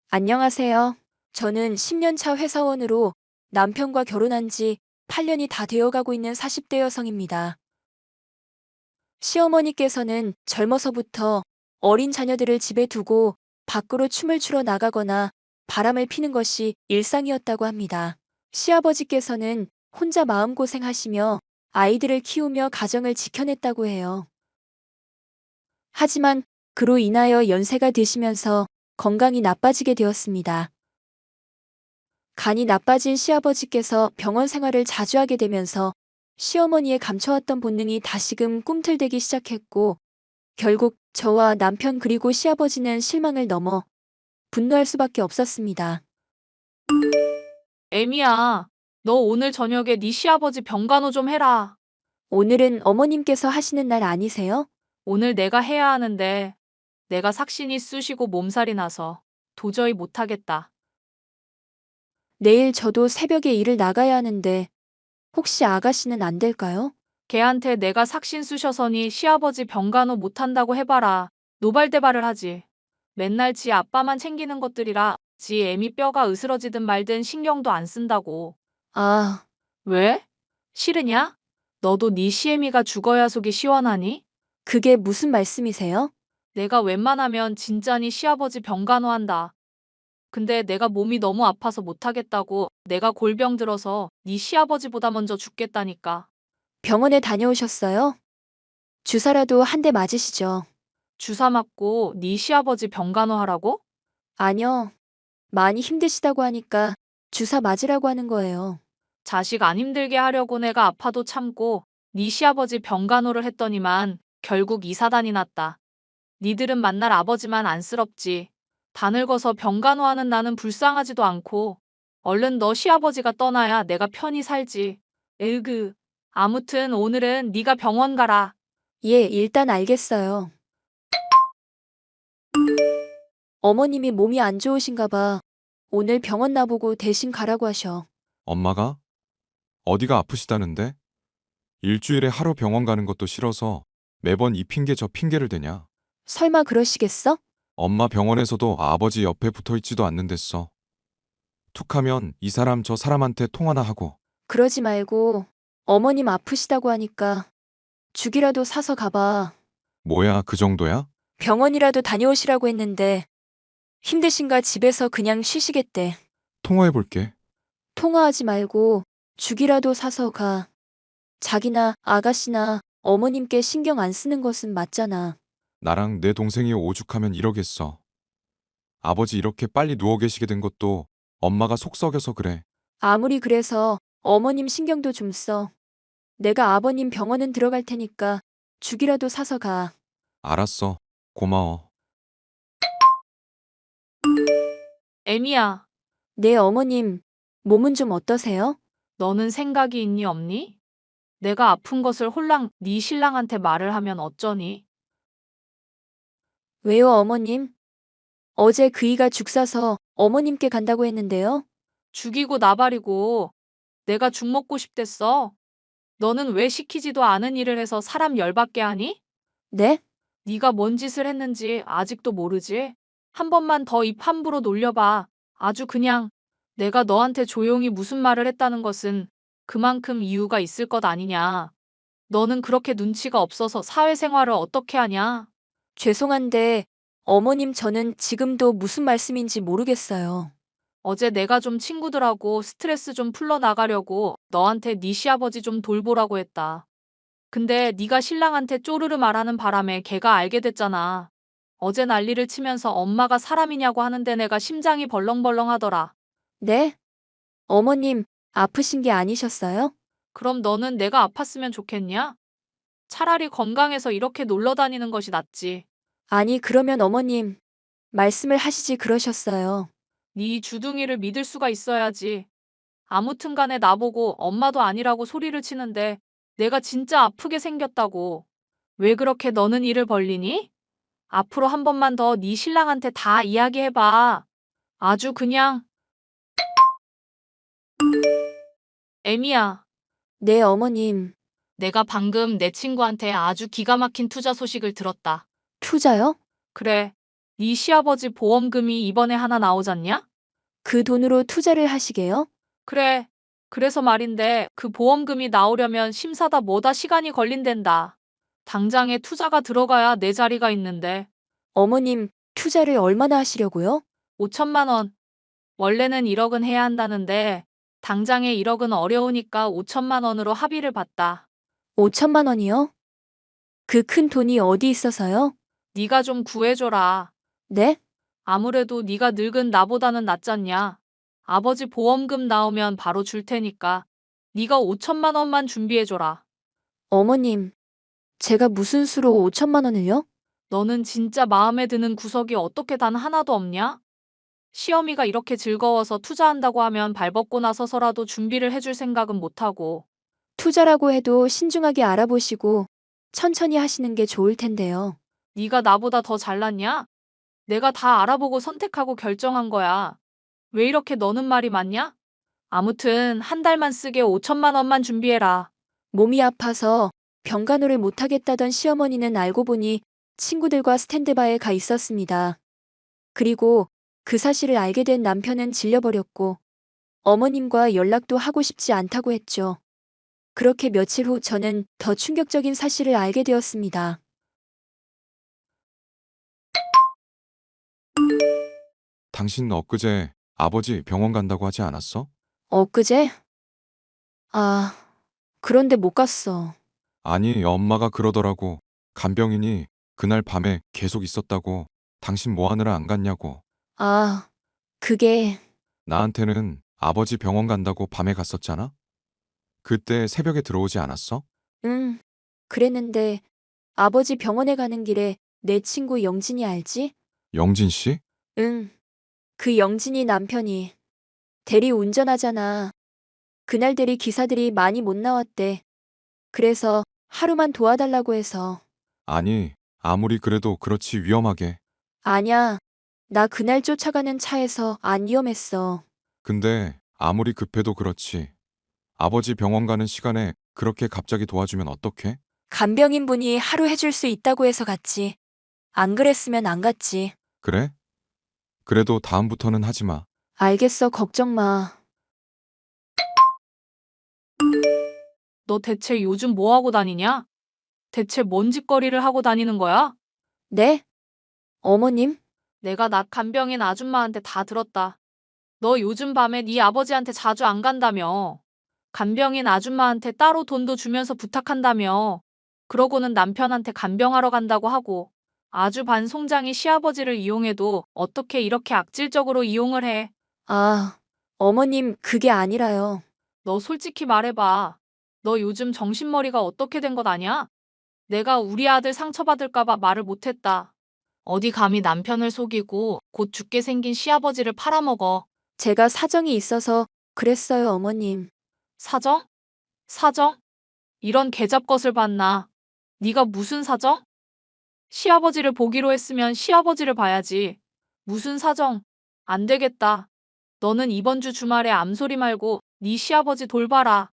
안녕하세요. 저는 10년 차 회사원으로 남편과 결혼한 지 8년이 다 되어가고 있는 40대 여성입니다. 시어머니께서는 젊어서부터 어린 자녀들을 집에 두고 밖으로 춤을 추러 나가거나 바람을 피는 것이 일상이었다고 합니다. 시아버지께서는 혼자 마음고생하시며 아이들을 키우며 가정을 지켜냈다고 해요. 하지만 그로 인하여 연세가 드시면서 건강이 나빠지게 되었습니다. 간이 나빠진 시아버지께서 병원 생활을 자주 하게 되면서 시어머니의 감춰왔던 본능이 다시금 꿈틀대기 시작했고, 결국 저와 남편 그리고 시아버지는 실망을 넘어 분노할 수밖에 없었습니다. 애미야, 너 오늘 저녁에 네 시아버지 병간호 좀 해라. 오늘은 어머님께서 하시는 날 아니세요? 오늘 내가 해야 하는데 내가 삭신이 쑤시고 몸살이 나서 도저히 못하겠다. 내일 저도 새벽에 일을 나가야 하는데 혹시 아가씨는 안 될까요? 걔한테 내가 삭신 쑤셔서니 시아버지 병간호 못한다고 해봐라. 노발대발을 하지. 맨날 지 아빠만 챙기는 것들이라 지 애미 뼈가 으스러지든 말든 신경도 안 쓴다고. 아, 왜? 싫으냐? 너도 네 시애미가 죽어야 속이 시원하니? 그게 무슨 말씀이세요? 내가 웬만하면 진짜니 시아버지 병간호한다. 근데 내가 몸이 너무 아파서 못하겠다고 내가 골병 들어서 네 시아버지보다 먼저 죽겠다니까. 병원에 다녀오셨어요? 주사라도 한 대 맞으시죠? 주사 맞고 네 시아버지 병간호하라고? 아니요. 많이 힘드시다고 하니까 주사 맞으라고 하는 거예요. 자식 안 힘들게 하려고 내가 아파도 참고 네 시아버지 병간호를 했더니만 결국 이 사단이 났다. 니들은 만날 아버지만 안쓰럽지. 다 늙어서 병간호하는 나는 불쌍하지도 않고 얼른 너 시아버지가 떠나야 내가 편히 살지. 에으그. 아무튼 오늘은 네가 병원 가라. 예, 일단 알겠어요. 어머님이 몸이 안 좋으신가 봐. 오늘 병원 나보고 대신 가라고 하셔. 엄마가? 어디가 아프시다는데? 일주일에 하루 병원 가는 것도 싫어서 매번 이 핑계 저 핑계를 대냐? 설마 그러시겠어? 엄마 병원에서도 아버지 옆에 붙어 있지도 않는댔어. 툭하면 이 사람 저 사람한테 통화나 하고. 그러지 말고 어머님 아프시다고 하니까 죽이라도 사서 가봐. 뭐야 그 정도야? 병원이라도 다녀오시라고 했는데 힘드신가 집에서 그냥 쉬시겠대. 통화해볼게. 통화하지 말고 죽이라도 사서 가. 자기나 아가씨나 어머님께 신경 안 쓰는 것은 맞잖아. 나랑 내 동생이 오죽하면 이러겠어. 아버지 이렇게 빨리 누워 계시게 된 것도 엄마가 속 썩여서 그래. 아무리 그래서 어머님 신경도 좀 써. 내가 아버님 병원은 들어갈 테니까 죽이라도 사서 가. 알았어. 고마워. 애미야, 네, 어머님, 몸은 좀 어떠세요? 너는 생각이 있니 없니? 내가 아픈 것을 홀랑 네 신랑한테 말을 하면 어쩌니? 왜요, 어머님? 어제 그이가 죽 사서 어머님께 간다고 했는데요. 죽이고 나발이고 내가 죽 먹고 싶댔어. 너는 왜 시키지도 않은 일을 해서 사람 열받게 하니? 네? 네가 뭔 짓을 했는지 아직도 모르지? 한 번만 더 입 함부로 놀려봐. 아주 그냥 내가 너한테 조용히 무슨 말을 했다는 것은 그만큼 이유가 있을 것 아니냐. 너는 그렇게 눈치가 없어서 사회생활을 어떻게 하냐? 죄송한데, 어머님 저는 지금도 무슨 말씀인지 모르겠어요. 어제 내가 좀 친구들하고 스트레스 좀 풀러나가려고 너한테 네 시아버지 좀 돌보라고 했다. 근데 네가 신랑한테 쪼르르 말하는 바람에 걔가 알게 됐잖아. 어제 난리를 치면서 엄마가 사람이냐고 하는데 내가 심장이 벌렁벌렁 하더라. 네? 어머님, 아프신 게 아니셨어요? 그럼 너는 내가 아팠으면 좋겠냐? 차라리 건강해서 이렇게 놀러 다니는 것이 낫지. 아니, 그러면 어머님, 말씀을 하시지 그러셨어요. 네 주둥이를 믿을 수가 있어야지. 아무튼 간에 나보고 엄마도 아니라고 소리를 치는데 내가 진짜 아프게 생겼다고. 왜 그렇게 너는 일을 벌리니? 앞으로 한 번만 더 네 신랑한테 다 이야기해봐. 아주 그냥 애미야. 네, 어머님. 내가 방금 내 친구한테 아주 기가 막힌 투자 소식을 들었다. 투자요? 그래. 네 시아버지 보험금이 이번에 하나 나오잖냐? 그 돈으로 투자를 하시게요? 그래. 그래서 말인데 그 보험금이 나오려면 심사다 뭐다 시간이 걸린댄다. 당장에 투자가 들어가야 내 자리가 있는데. 어머님, 투자를 얼마나 하시려고요? 5천만 원. 원래는 1억은 해야 한다는데 당장에 1억은 어려우니까 5천만 원으로 합의를 봤다. 5천만 원이요? 그 큰 돈이 어디 있어서요? 네가 좀 구해줘라. 네? 아무래도 네가 늙은 나보다는 낫잖냐. 아버지 보험금 나오면 바로 줄 테니까 네가 5천만 원만 준비해줘라. 어머님, 제가 무슨 수로 5천만 원을요? 너는 진짜 마음에 드는 구석이 어떻게 단 하나도 없냐? 시어미가 이렇게 즐거워서 투자한다고 하면 발벗고 나서서라도 준비를 해줄 생각은 못하고. 투자라고 해도 신중하게 알아보시고 천천히 하시는 게 좋을 텐데요. 네가 나보다 더 잘났냐? 내가 다 알아보고 선택하고 결정한 거야. 왜 이렇게 너는 말이 많냐? 아무튼 한 달만 쓰게 5천만 원만 준비해라. 몸이 아파서 병간호를 못하겠다던 시어머니는 알고 보니 친구들과 스탠드바에 가 있었습니다. 그리고 그 사실을 알게 된 남편은 질려버렸고 어머님과 연락도 하고 싶지 않다고 했죠. 그렇게 며칠 후 저는 더 충격적인 사실을 알게 되었습니다. 당신 엊그제 아버지 병원 간다고 하지 않았어? 엊그제? 아, 그런데 못 갔어. 아니, 엄마가 그러더라고. 간병인이 그날 밤에 계속 있었다고. 당신 뭐 하느라 안 갔냐고. 아, 그게, 나한테는 아버지 병원 간다고 밤에 갔었잖아? 그때 새벽에 들어오지 않았어? 그랬는데 아버지 병원에 가는 길에 내 친구 영진이 알지? 영진 씨? 응, 그 영진이 남편이 대리 운전하잖아. 그날 대리 기사들이 많이 못 나왔대. 그래서 하루만 도와달라고 해서. 아니, 아무리 그래도 그렇지 위험하게. 아냐, 나 그날 쫓아가는 차에서 안 위험했어. 근데 아무리 급해도 그렇지. 아버지 병원 가는 시간에 그렇게 갑자기 도와주면 어떡해? 간병인 분이 하루 해줄 수 있다고 해서 갔지. 안 그랬으면 안 갔지. 그래? 그래도 다음부터는 하지 마. 알겠어, 걱정 마. 너 대체 요즘 뭐 하고 다니냐? 대체 뭔 짓거리를 하고 다니는 거야? 네? 어머님? 내가 낮 간병인 아줌마한테 다 들었다. 너 요즘 밤에 네 아버지한테 자주 안 간다며. 간병인 아줌마한테 따로 돈도 주면서 부탁한다며. 그러고는 남편한테 간병하러 간다고 하고. 아주 반송장이 시아버지를 이용해도 어떻게 이렇게 악질적으로 이용을 해. 아, 어머님, 그게 아니라요. 너 솔직히 말해봐. 너 요즘 정신머리가 어떻게 된 것 아냐? 내가 우리 아들 상처받을까봐 말을 못했다. 어디 감히 남편을 속이고 곧 죽게 생긴 시아버지를 팔아먹어. 제가 사정이 있어서 그랬어요, 어머님. 사정? 사정? 이런 개잡것을 봤나? 네가 무슨 사정? 시아버지를 보기로 했으면 시아버지를 봐야지. 무슨 사정? 안 되겠다. 너는 이번 주 주말에 암소리 말고 네 시아버지 돌봐라.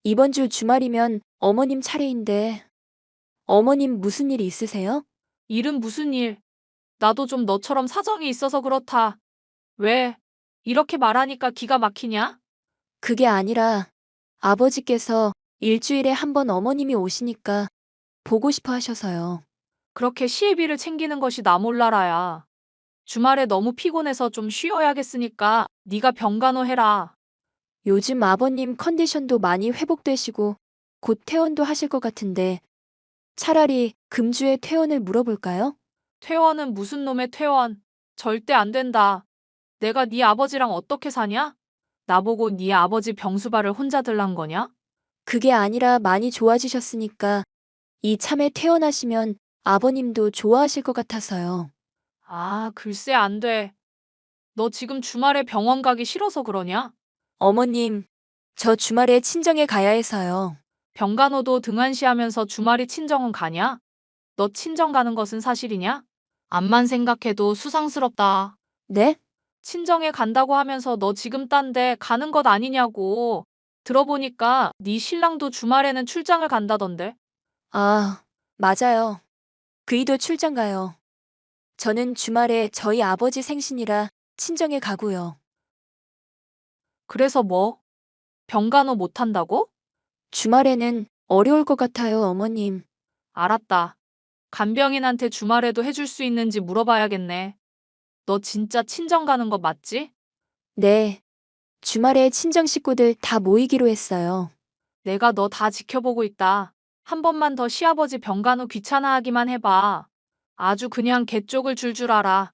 이번 주 주말이면 어머님 차례인데, 어머님 무슨 일 있으세요? 일은 무슨 일? 나도 좀 너처럼 사정이 있어서 그렇다. 왜? 이렇게 말하니까 기가 막히냐? 그게 아니라 아버지께서 일주일에 한 번 어머님이 오시니까 보고 싶어 하셔서요. 그렇게 시애비를 챙기는 것이 나 몰라라야. 주말에 너무 피곤해서 좀 쉬어야겠으니까 네가 병간호 해라. 요즘 아버님 컨디션도 많이 회복되시고 곧 퇴원도 하실 것 같은데 차라리 금주에 퇴원을 물어볼까요? 퇴원은 무슨 놈의 퇴원? 절대 안 된다. 내가 네 아버지랑 어떻게 사냐? 나보고 네 아버지 병수발을 혼자 들란 거냐? 그게 아니라 많이 좋아지셨으니까 이참에 퇴원하시면 아버님도 좋아하실 것 같아서요. 아, 글쎄 안 돼. 너 지금 주말에 병원 가기 싫어서 그러냐? 어머님, 저 주말에 친정에 가야 해서요. 병간호도 등한시하면서 주말이 친정은 가냐? 너 친정 가는 것은 사실이냐? 암만 생각해도 수상스럽다. 네? 친정에 간다고 하면서 너 지금 딴 데 가는 것 아니냐고. 들어보니까 네 신랑도 주말에는 출장을 간다던데. 아, 맞아요. 그이도 출장 가요. 저는 주말에 저희 아버지 생신이라 친정에 가고요. 그래서 뭐? 병간호 못한다고? 주말에는 어려울 것 같아요, 어머님. 알았다. 간병인한테 주말에도 해줄 수 있는지 물어봐야겠네. 너 진짜 친정 가는 거 맞지? 네. 주말에 친정 식구들 다 모이기로 했어요. 내가 너 다 지켜보고 있다. 한 번만 더 시아버지 병간호 귀찮아하기만 해봐. 아주 그냥 개 쪽을 줄 알아.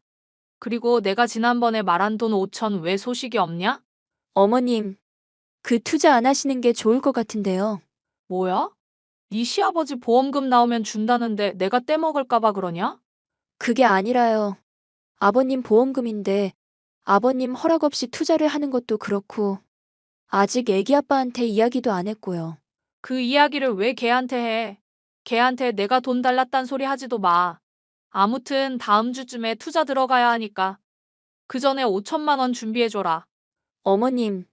그리고 내가 지난번에 말한 돈 5천 왜 소식이 없냐? 어머님, 그 투자 안 하시는 게 좋을 것 같은데요. 뭐야? 네 시아버지 보험금 나오면 준다는데 내가 떼먹을까 봐 그러냐? 그게 아니라요. 아버님 보험금인데 아버님 허락 없이 투자를 하는 것도 그렇고 아직 애기 아빠한테 이야기도 안 했고요. 그 이야기를 왜 걔한테 해? 걔한테 내가 돈 달랐단 소리 하지도 마. 아무튼 다음 주쯤에 투자 들어가야 하니까 그 전에 5천만 원 준비해줘라. 어머님,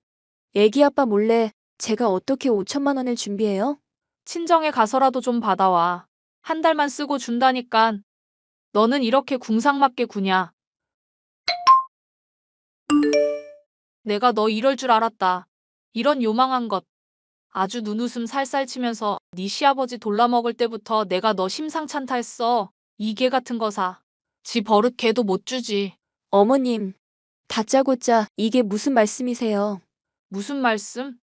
애기 아빠 몰래 제가 어떻게 5천만 원을 준비해요? 친정에 가서라도 좀 받아와. 한 달만 쓰고 준다니깐. 너는 이렇게 궁상맞게 구냐? 내가 너 이럴 줄 알았다. 이런 요망한 것. 아주 눈웃음 살살 치면서 네 시아버지 돌라먹을 때부터 내가 너 심상찮다 했어. 이 개 같은 거사. 지 버릇 개도 못 주지. 어머님, 다짜고짜 이게 무슨 말씀이세요? 무슨 말씀?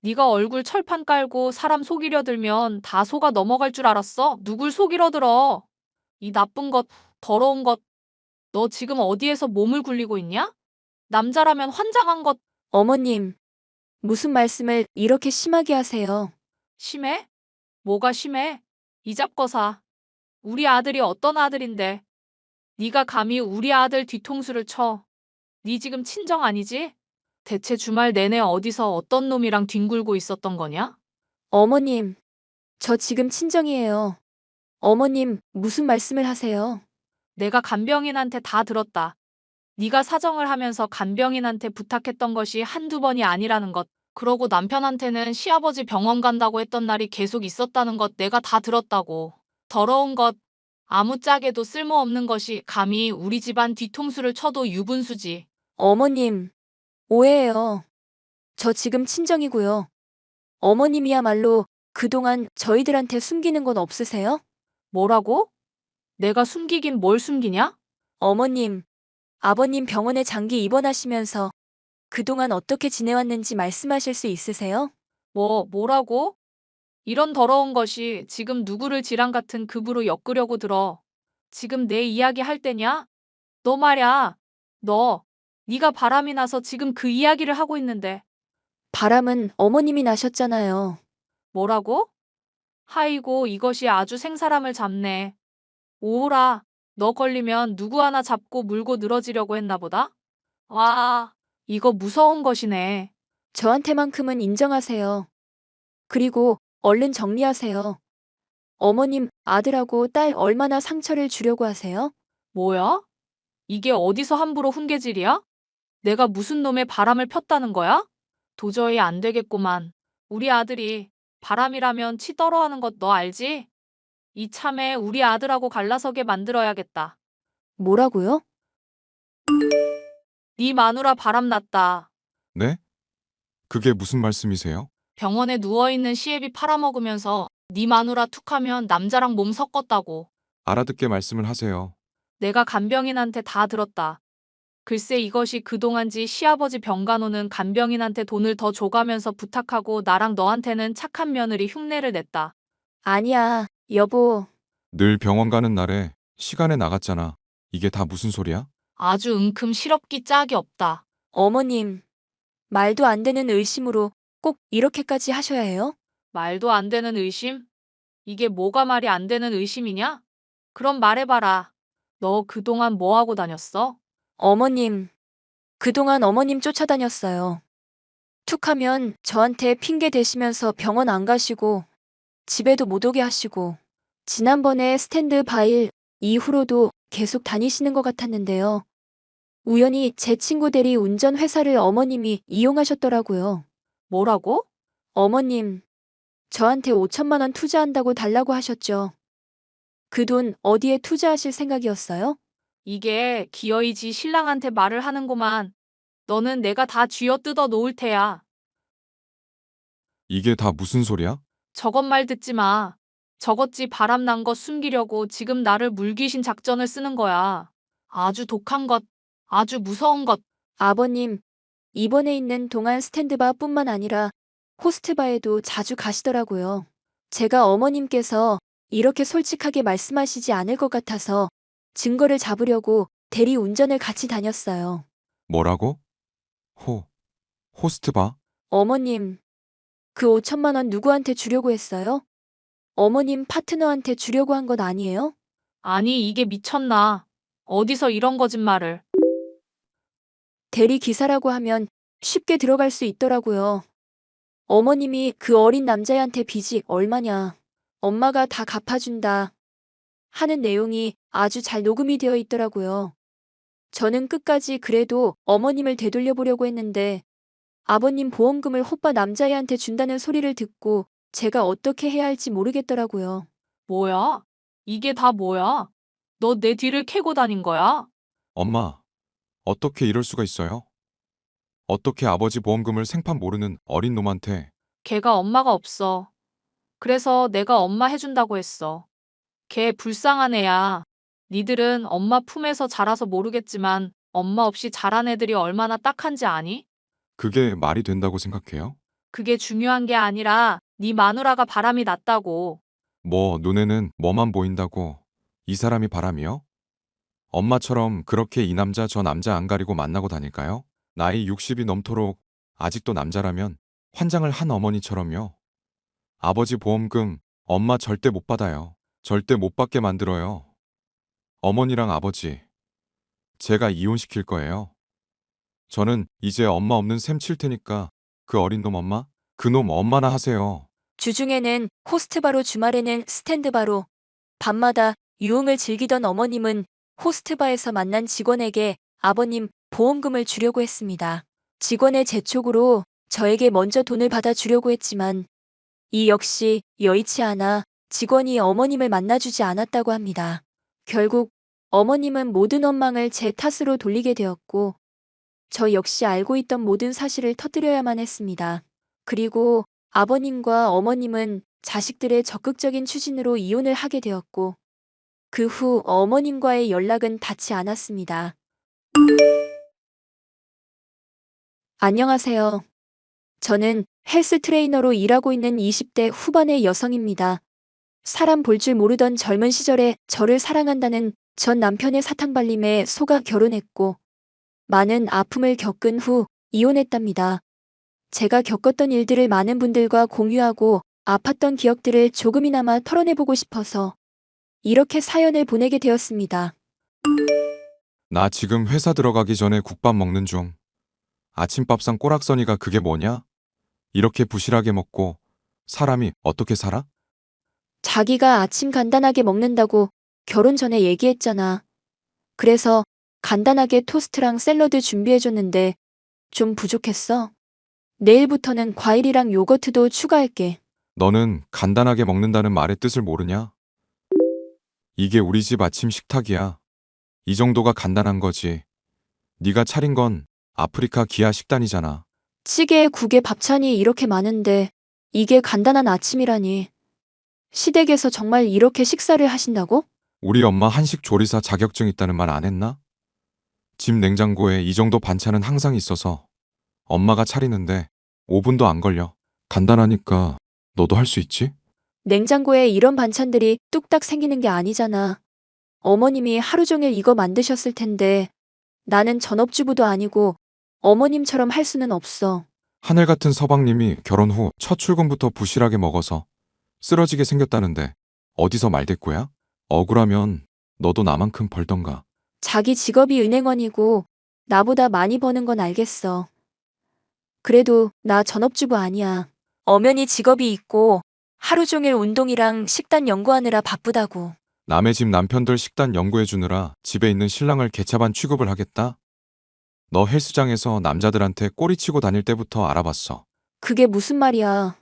네가 얼굴 철판 깔고 사람 속이려 들면 다 속아 넘어갈 줄 알았어? 누굴 속이려 들어? 이 나쁜 것, 더러운 것. 너 지금 어디에서 몸을 굴리고 있냐? 남자라면 환장한 것. 어머님, 무슨 말씀을 이렇게 심하게 하세요? 심해? 뭐가 심해? 이 잡거사. 우리 아들이 어떤 아들인데 네가 감히 우리 아들 뒤통수를 쳐. 네 지금 친정 아니지? 대체 주말 내내 어디서 어떤 놈이랑 뒹굴고 있었던 거냐? 어머님, 저 지금 친정이에요. 어머님, 무슨 말씀을 하세요? 내가 간병인한테 다 들었다. 네가 사정을 하면서 간병인한테 부탁했던 것이 한두 번이 아니라는 것. 그러고 남편한테는 시아버지 병원 간다고 했던 날이 계속 있었다는 것 내가 다 들었다고. 더러운 것. 아무짝에도 쓸모없는 것이 감히 우리 집안 뒤통수를 쳐도 유분수지. 어머님, 오해예요. 저 지금 친정이고요. 어머님이야말로 그동안 저희들한테 숨기는 건 없으세요? 뭐라고? 내가 숨기긴 뭘 숨기냐? 어머님, 아버님 병원에 장기 입원하시면서 그동안 어떻게 지내왔는지 말씀하실 수 있으세요? 뭐라고? 이런 더러운 것이 지금 누구를 지랑 같은 급으로 엮으려고 들어. 지금 내 이야기 할 때냐? 너 말야. 네가 바람이 나서 지금 그 이야기를 하고 있는데. 바람은 어머님이 나셨잖아요. 뭐라고? 하이고 이것이 아주 생사람을 잡네. 오호라. 너 걸리면 누구 하나 잡고 물고 늘어지려고 했나 보다? 와, 이거 무서운 것이네. 저한테만큼은 인정하세요. 그리고 얼른 정리하세요. 어머님, 아들하고 딸 얼마나 상처를 주려고 하세요? 뭐야? 이게 어디서 함부로 훈계질이야? 내가 무슨 놈의 바람을 폈다는 거야? 도저히 안 되겠구만. 우리 아들이 바람이라면 치 떨어하는 것 너 알지? 이참에 우리 아들하고 갈라서게 만들어야겠다. 뭐라고요? 네 마누라 바람 났다. 네? 그게 무슨 말씀이세요? 병원에 누워있는 시애비 팔아먹으면서 네 마누라 툭하면 남자랑 몸 섞었다고. 알아듣게 말씀을 하세요. 내가 간병인한테 다 들었다. 글쎄 이것이 그동안지 시아버지 병간호는 간병인한테 돈을 더 줘가면서 부탁하고 나랑 너한테는 착한 며느리 흉내를 냈다. 아니야, 여보. 늘 병원 가는 날에 시간에 나갔잖아. 이게 다 무슨 소리야? 아주 은큼 실업기 짝이 없다. 어머님, 말도 안 되는 의심으로 꼭 이렇게까지 하셔야 해요? 말도 안 되는 의심? 이게 뭐가 말이 안 되는 의심이냐? 그럼 말해봐라. 너 그동안 뭐 하고 다녔어? 어머님, 그동안 어머님 쫓아다녔어요. 툭하면 저한테 핑계 대시면서 병원 안 가시고 집에도 못 오게 하시고 지난번에 스탠드 바일 이후로도 계속 다니시는 것 같았는데요. 우연히 제 친구 대리 운전 회사를 어머님이 이용하셨더라고요. 뭐라고? 어머님, 저한테 5천만 원 투자한다고 달라고 하셨죠. 그 돈 어디에 투자하실 생각이었어요? 이게 기어이 지 신랑한테 말을 하는구만. 너는 내가 다 쥐어 뜯어 놓을 테야. 이게 다 무슨 소리야? 저것 말 듣지 마. 저것지 바람난 거 숨기려고 지금 나를 물귀신 작전을 쓰는 거야. 아주 독한 것, 아주 무서운 것. 아버님, 이번에 있는 동안 스탠드바뿐만 아니라 호스트바에도 자주 가시더라고요. 제가 어머님께서 이렇게 솔직하게 말씀하시지 않을 것 같아서 증거를 잡으려고 대리 운전을 같이 다녔어요. 뭐라고? 호스트바? 어머님, 그 5천만 원 누구한테 주려고 했어요? 어머님 파트너한테 주려고 한 건 아니에요? 아니, 이게 미쳤나. 어디서 이런 거짓말을. 대리 기사라고 하면 쉽게 들어갈 수 있더라고요. 어머님이 그 어린 남자애한테 빚이 얼마냐. 엄마가 다 갚아준다. 하는 내용이 아주 잘 녹음이 되어 있더라고요. 저는 끝까지 그래도 어머님을 되돌려 보려고 했는데 아버님 보험금을 호빠 남자애한테 준다는 소리를 듣고 제가 어떻게 해야 할지 모르겠더라고요. 뭐야? 이게 다 뭐야? 너 내 뒤를 캐고 다닌 거야? 엄마, 어떻게 이럴 수가 있어요? 어떻게 아버지 보험금을 생판 모르는 어린 놈한테. 걔가 엄마가 없어. 그래서 내가 엄마 해준다고 했어. 걔 불쌍한 애야. 니들은 엄마 품에서 자라서 모르겠지만 엄마 없이 자란 애들이 얼마나 딱한지 아니? 그게 말이 된다고 생각해요? 그게 중요한 게 아니라 네 마누라가 바람이 났다고. 뭐 눈에는 뭐만 보인다고. 이 사람이 바람이요? 엄마처럼 그렇게 이 남자 저 남자 안 가리고 만나고 다닐까요? 나이 60이 넘도록 아직도 남자라면 환장을 한 어머니처럼요. 아버지 보험금 엄마 절대 못 받아요. 절대 못 받게 만들어요. 어머니랑 아버지, 제가 이혼시킬 거예요. 저는 이제 엄마 없는 셈 칠 테니까 그 어린 놈 엄마? 그 놈 엄마나 하세요. 주중에는 호스트바로 주말에는 스탠드바로 밤마다 유흥을 즐기던 어머님은 호스트바에서 만난 직원에게 아버님 보험금을 주려고 했습니다. 직원의 재촉으로 저에게 먼저 돈을 받아주려고 했지만 이 역시 여의치 않아 직원이 어머님을 만나주지 않았다고 합니다. 결국 어머님은 모든 원망을 제 탓으로 돌리게 되었고 저 역시 알고 있던 모든 사실을 터뜨려야만 했습니다. 그리고 아버님과 어머님은 자식들의 적극적인 추진으로 이혼을 하게 되었고 그 후 어머님과의 연락은 닿지 않았습니다. 안녕하세요. 저는 헬스 트레이너로 일하고 있는 20대 후반의 여성입니다. 사람 볼 줄 모르던 젊은 시절에 저를 사랑한다는 전 남편의 사탕발림에 속아 결혼했고 많은 아픔을 겪은 후 이혼했답니다. 제가 겪었던 일들을 많은 분들과 공유하고 아팠던 기억들을 조금이나마 털어내보고 싶어서 이렇게 사연을 보내게 되었습니다. 나 지금 회사 들어가기 전에 국밥 먹는 중. 아침밥상 꼬락서니가 그게 뭐냐? 이렇게 부실하게 먹고 사람이 어떻게 살아? 자기가 아침 간단하게 먹는다고 결혼 전에 얘기했잖아. 그래서 간단하게 토스트랑 샐러드 준비해줬는데 좀 부족했어. 내일부터는 과일이랑 요거트도 추가할게. 너는 간단하게 먹는다는 말의 뜻을 모르냐? 이게 우리 집 아침 식탁이야. 이 정도가 간단한 거지. 네가 차린 건 아프리카 기아 식단이잖아. 찌개에 국에 밥찬이 이렇게 많은데 이게 간단한 아침이라니. 시댁에서 정말 이렇게 식사를 하신다고? 우리 엄마 한식 조리사 자격증 있다는 말 안 했나? 집 냉장고에 이 정도 반찬은 항상 있어서 엄마가 차리는데 5분도 안 걸려. 간단하니까 너도 할 수 있지? 냉장고에 이런 반찬들이 뚝딱 생기는 게 아니잖아. 어머님이 하루 종일 이거 만드셨을 텐데 나는 전업주부도 아니고 어머님처럼 할 수는 없어. 하늘 같은 서방님이 결혼 후 첫 출근부터 부실하게 먹어서 쓰러지게 생겼다는데 어디서 말대꾸야? 억울하면 너도 나만큼 벌던가. 자기 직업이 은행원이고 나보다 많이 버는 건 알겠어. 그래도 나 전업주부 아니야. 엄연히 직업이 있고 하루 종일 운동이랑 식단 연구하느라 바쁘다고. 남의 집 남편들 식단 연구해주느라 집에 있는 신랑을 개차반 취급을 하겠다? 너 헬스장에서 남자들한테 꼬리치고 다닐 때부터 알아봤어. 그게 무슨 말이야.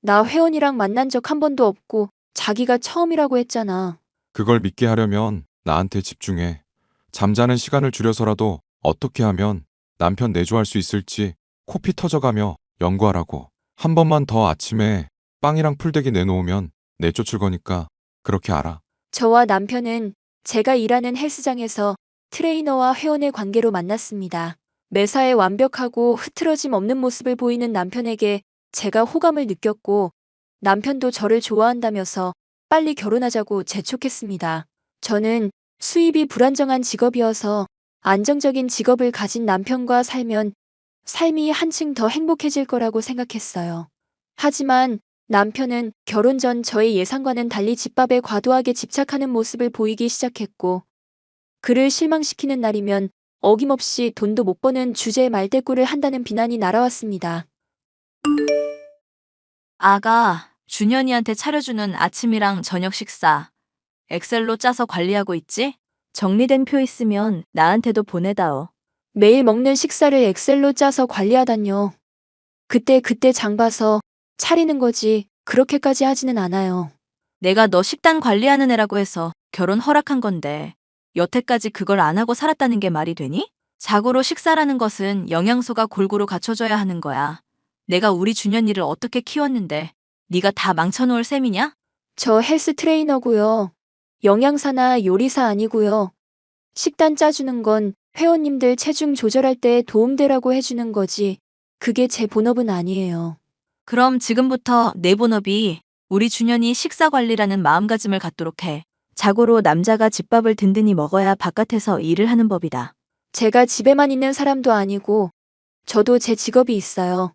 나 회원이랑 만난 적 한 번도 없고 자기가 처음이라고 했잖아. 그걸 믿게 하려면 나한테 집중해. 잠자는 시간을 줄여서라도 어떻게 하면 남편 내조할 수 있을지 코피 터져가며 연구하라고. 한 번만 더 아침에 빵이랑 풀떼기 내놓으면 내쫓을 거니까 그렇게 알아. 저와 남편은 제가 일하는 헬스장에서 트레이너와 회원의 관계로 만났습니다. 매사에 완벽하고 흐트러짐 없는 모습을 보이는 남편에게 제가 호감을 느꼈고 남편도 저를 좋아한다면서 빨리 결혼하자고 재촉했습니다. 저는 수입이 불안정한 직업이어서 안정적인 직업을 가진 남편과 살면 삶이 한층 더 행복해질 거라고 생각했어요. 하지만 남편은 결혼 전 저의 예상과는 달리 집밥에 과도하게 집착하는 모습을 보이기 시작했고, 그를 실망시키는 날이면 어김없이 돈도 못 버는 주제에 말대꾸를 한다는 비난이 날아왔습니다. 아가, 준현이한테 차려주는 아침이랑 저녁 식사 엑셀로 짜서 관리하고 있지? 정리된 표 있으면 나한테도 보내다오. 매일 먹는 식사를 엑셀로 짜서 관리하다뇨. 그때 장 봐서 차리는 거지 그렇게까지 하지는 않아요. 내가 너 식단 관리하는 애라고 해서 결혼 허락한 건데 여태까지 그걸 안 하고 살았다는 게 말이 되니? 자고로 식사라는 것은 영양소가 골고루 갖춰져야 하는 거야. 내가 우리 준현이를 어떻게 키웠는데 네가 다 망쳐놓을 셈이냐? 저 헬스 트레이너고요. 영양사나 요리사 아니고요. 식단 짜주는 건 회원님들 체중 조절할 때 도움되라고 해주는 거지. 그게 제 본업은 아니에요. 그럼 지금부터 내 본업이 우리 준현이 식사 관리라는 마음가짐을 갖도록 해. 자고로 남자가 집밥을 든든히 먹어야 바깥에서 일을 하는 법이다. 제가 집에만 있는 사람도 아니고 저도 제 직업이 있어요.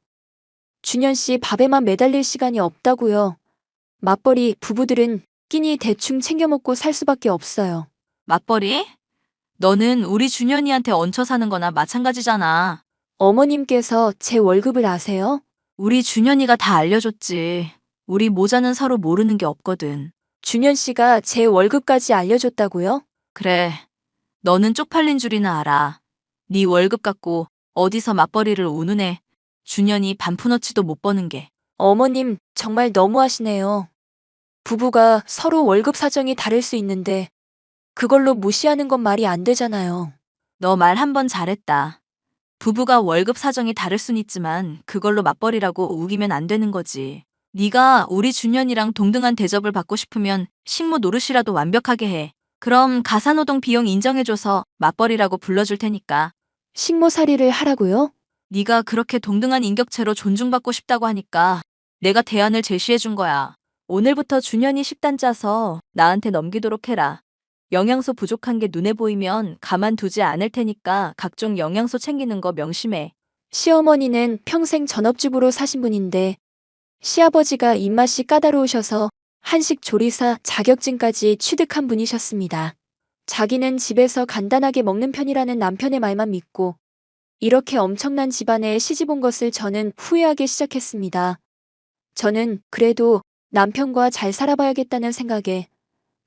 준현 씨 밥에만 매달릴 시간이 없다고요. 맞벌이 부부들은 끼니 대충 챙겨 먹고 살 수밖에 없어요. 맞벌이? 너는 우리 준현이한테 얹혀 사는 거나 마찬가지잖아. 어머님께서 제 월급을 아세요? 우리 준현이가 다 알려줬지. 우리 모자는 서로 모르는 게 없거든. 준현 씨가 제 월급까지 알려줬다고요? 그래. 너는 쪽팔린 줄이나 알아. 네 월급 갖고 어디서 맞벌이를 운운해. 준현이 반푼어치도 못 버는 게. 어머님 정말 너무하시네요. 부부가 서로 월급 사정이 다를 수 있는데 그걸로 무시하는 건 말이 안 되잖아요. 너 말 한 번 잘했다. 부부가 월급 사정이 다를 순 있지만 그걸로 맞벌이라고 우기면 안 되는 거지. 네가 우리 준현이랑 동등한 대접을 받고 싶으면 식모 노릇이라도 완벽하게 해. 그럼 가사노동 비용 인정해줘서 맞벌이라고 불러줄 테니까. 식모살이를 하라고요? 네가 그렇게 동등한 인격체로 존중받고 싶다고 하니까 내가 대안을 제시해준 거야. 오늘부터 준현이 식단 짜서 나한테 넘기도록 해라. 영양소 부족한 게 눈에 보이면 가만두지 않을 테니까 각종 영양소 챙기는 거 명심해. 시어머니는 평생 전업주부로 사신 분인데 시아버지가 입맛이 까다로우셔서 한식 조리사 자격증까지 취득한 분이셨습니다. 자기는 집에서 간단하게 먹는 편이라는 남편의 말만 믿고 이렇게 엄청난 집안에 시집 온 것을 저는 후회하기 시작했습니다. 저는 그래도 남편과 잘 살아봐야겠다는 생각에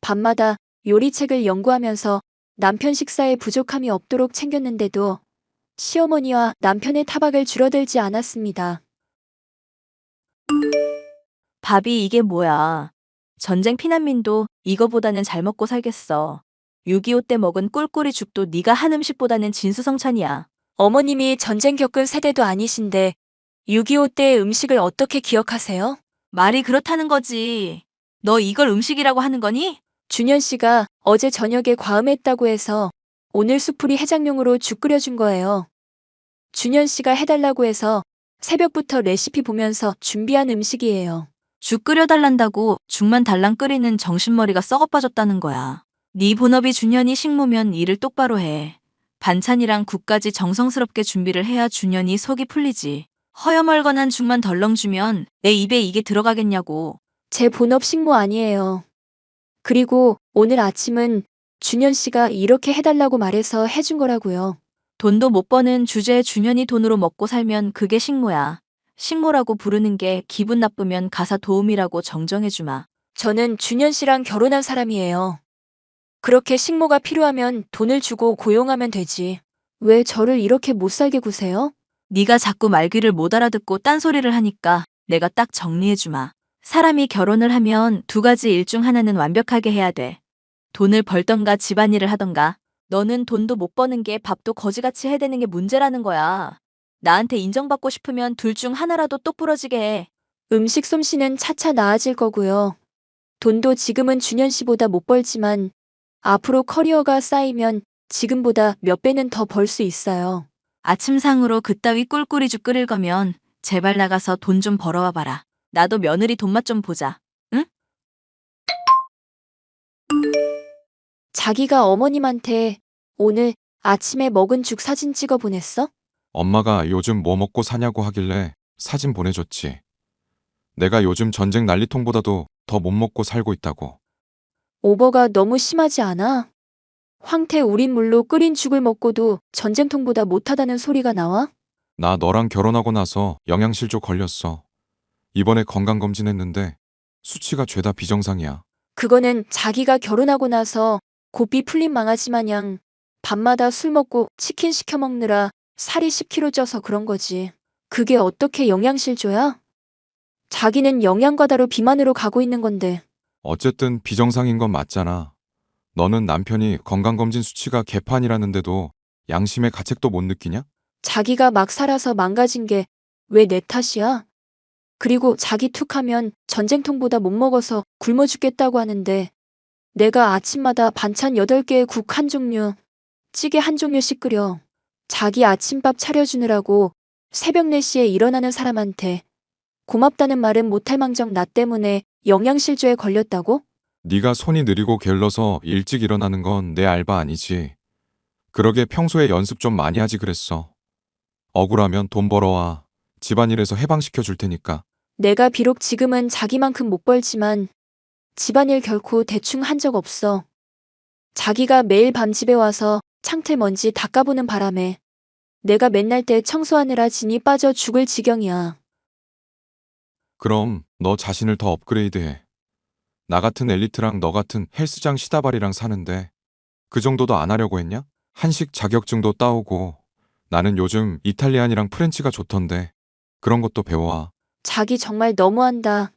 밤마다 요리책을 연구하면서 남편 식사에 부족함이 없도록 챙겼는데도 시어머니와 남편의 타박을 줄어들지 않았습니다. 밥이 이게 뭐야. 전쟁 피난민도 이거보다는 잘 먹고 살겠어. 6.25 때 먹은 꿀꿀이 죽도 네가 한 음식보다는 진수성찬이야. 어머님이 전쟁 겪은 세대도 아니신데 6.25 때의 음식을 어떻게 기억하세요? 말이 그렇다는 거지. 너 이걸 음식이라고 하는 거니? 준현 씨가 어제 저녁에 과음했다고 해서 오늘 수풀이 해장용으로 죽 끓여준 거예요. 준현 씨가 해달라고 해서 새벽부터 레시피 보면서 준비한 음식이에요. 죽 끓여달란다고 죽만 달랑 끓이는 정신머리가 썩어 빠졌다는 거야. 네 본업이 준현이 식모면 일을 똑바로 해. 반찬이랑 국까지 정성스럽게 준비를 해야 준현이 속이 풀리지. 허여멀건한 죽만 덜렁 주면 내 입에 이게 들어가겠냐고. 제 본업 식모 아니에요. 그리고 오늘 아침은 준현 씨가 이렇게 해달라고 말해서 해준 거라고요. 돈도 못 버는 주제에 준현이 돈으로 먹고 살면 그게 식모야. 식모라고 부르는 게 기분 나쁘면 가사 도우미라고 정정해주마. 저는 준현 씨랑 결혼한 사람이에요. 그렇게 식모가 필요하면 돈을 주고 고용하면 되지. 왜 저를 이렇게 못 살게 구세요? 네가 자꾸 말귀를 못 알아듣고 딴소리를 하니까 내가 딱 정리해주마. 사람이 결혼을 하면 두 가지 일 중 하나는 완벽하게 해야 돼. 돈을 벌던가 집안일을 하던가. 너는 돈도 못 버는 게 밥도 거지같이 해대는 게 문제라는 거야. 나한테 인정받고 싶으면 둘 중 하나라도 똑부러지게 해. 음식 솜씨는 차차 나아질 거고요. 돈도 지금은 준현 씨보다 못 벌지만 앞으로 커리어가 쌓이면 지금보다 몇 배는 더 벌 수 있어요. 아침상으로 그따위 꿀꿀이죽 끓일 거면 제발 나가서 돈 좀 벌어와 봐라. 나도 며느리 돈맛 좀 보자. 응? 자기가 어머님한테 오늘 아침에 먹은 죽 사진 찍어 보냈어? 엄마가 요즘 뭐 먹고 사냐고 하길래 사진 보내줬지. 내가 요즘 전쟁 난리통보다도 더 못 먹고 살고 있다고. 오버가 너무 심하지 않아? 황태 우린 물로 끓인 죽을 먹고도 전쟁통보다 못하다는 소리가 나와? 나 너랑 결혼하고 나서 영양실조 걸렸어. 이번에 건강검진했는데 수치가 죄다 비정상이야. 그거는 자기가 결혼하고 나서 고삐 풀린 망아지 마냥 밤마다 술 먹고 치킨 시켜 먹느라 살이 10kg 쪄서 그런 거지. 그게 어떻게 영양실조야? 자기는 영양과다로 비만으로 가고 있는 건데. 어쨌든 비정상인 건 맞잖아. 너는 남편이 건강검진 수치가 개판이라는데도 양심의 가책도 못 느끼냐? 자기가 막 살아서 망가진 게 왜 내 탓이야? 그리고 자기 툭하면 전쟁통보다 못 먹어서 굶어 죽겠다고 하는데 내가 아침마다 반찬 8개에 국 한 종류, 찌개 한 종류씩 끓여. 자기 아침밥 차려주느라고 새벽 4시에 일어나는 사람한테 고맙다는 말은 못할 망정 나 때문에 영양실조에 걸렸다고? 네가 손이 느리고 게을러서 일찍 일어나는 건 내 알바 아니지. 그러게 평소에 연습 좀 많이 하지 그랬어. 억울하면 돈 벌어와. 집안일에서 해방시켜 줄 테니까. 내가 비록 지금은 자기만큼 못 벌지만 집안일 결코 대충 한 적 없어. 자기가 매일 밤 집에 와서 창틀 먼지 닦아보는 바람에 내가 맨날 때 청소하느라 진이 빠져 죽을 지경이야. 그럼 너 자신을 더 업그레이드해. 나 같은 엘리트랑 너 같은 헬스장 시다발이랑 사는데 그 정도도 안 하려고 했냐? 한식 자격증도 따오고 나는 요즘 이탈리안이랑 프렌치가 좋던데 그런 것도 배워와. 자기 정말 너무한다.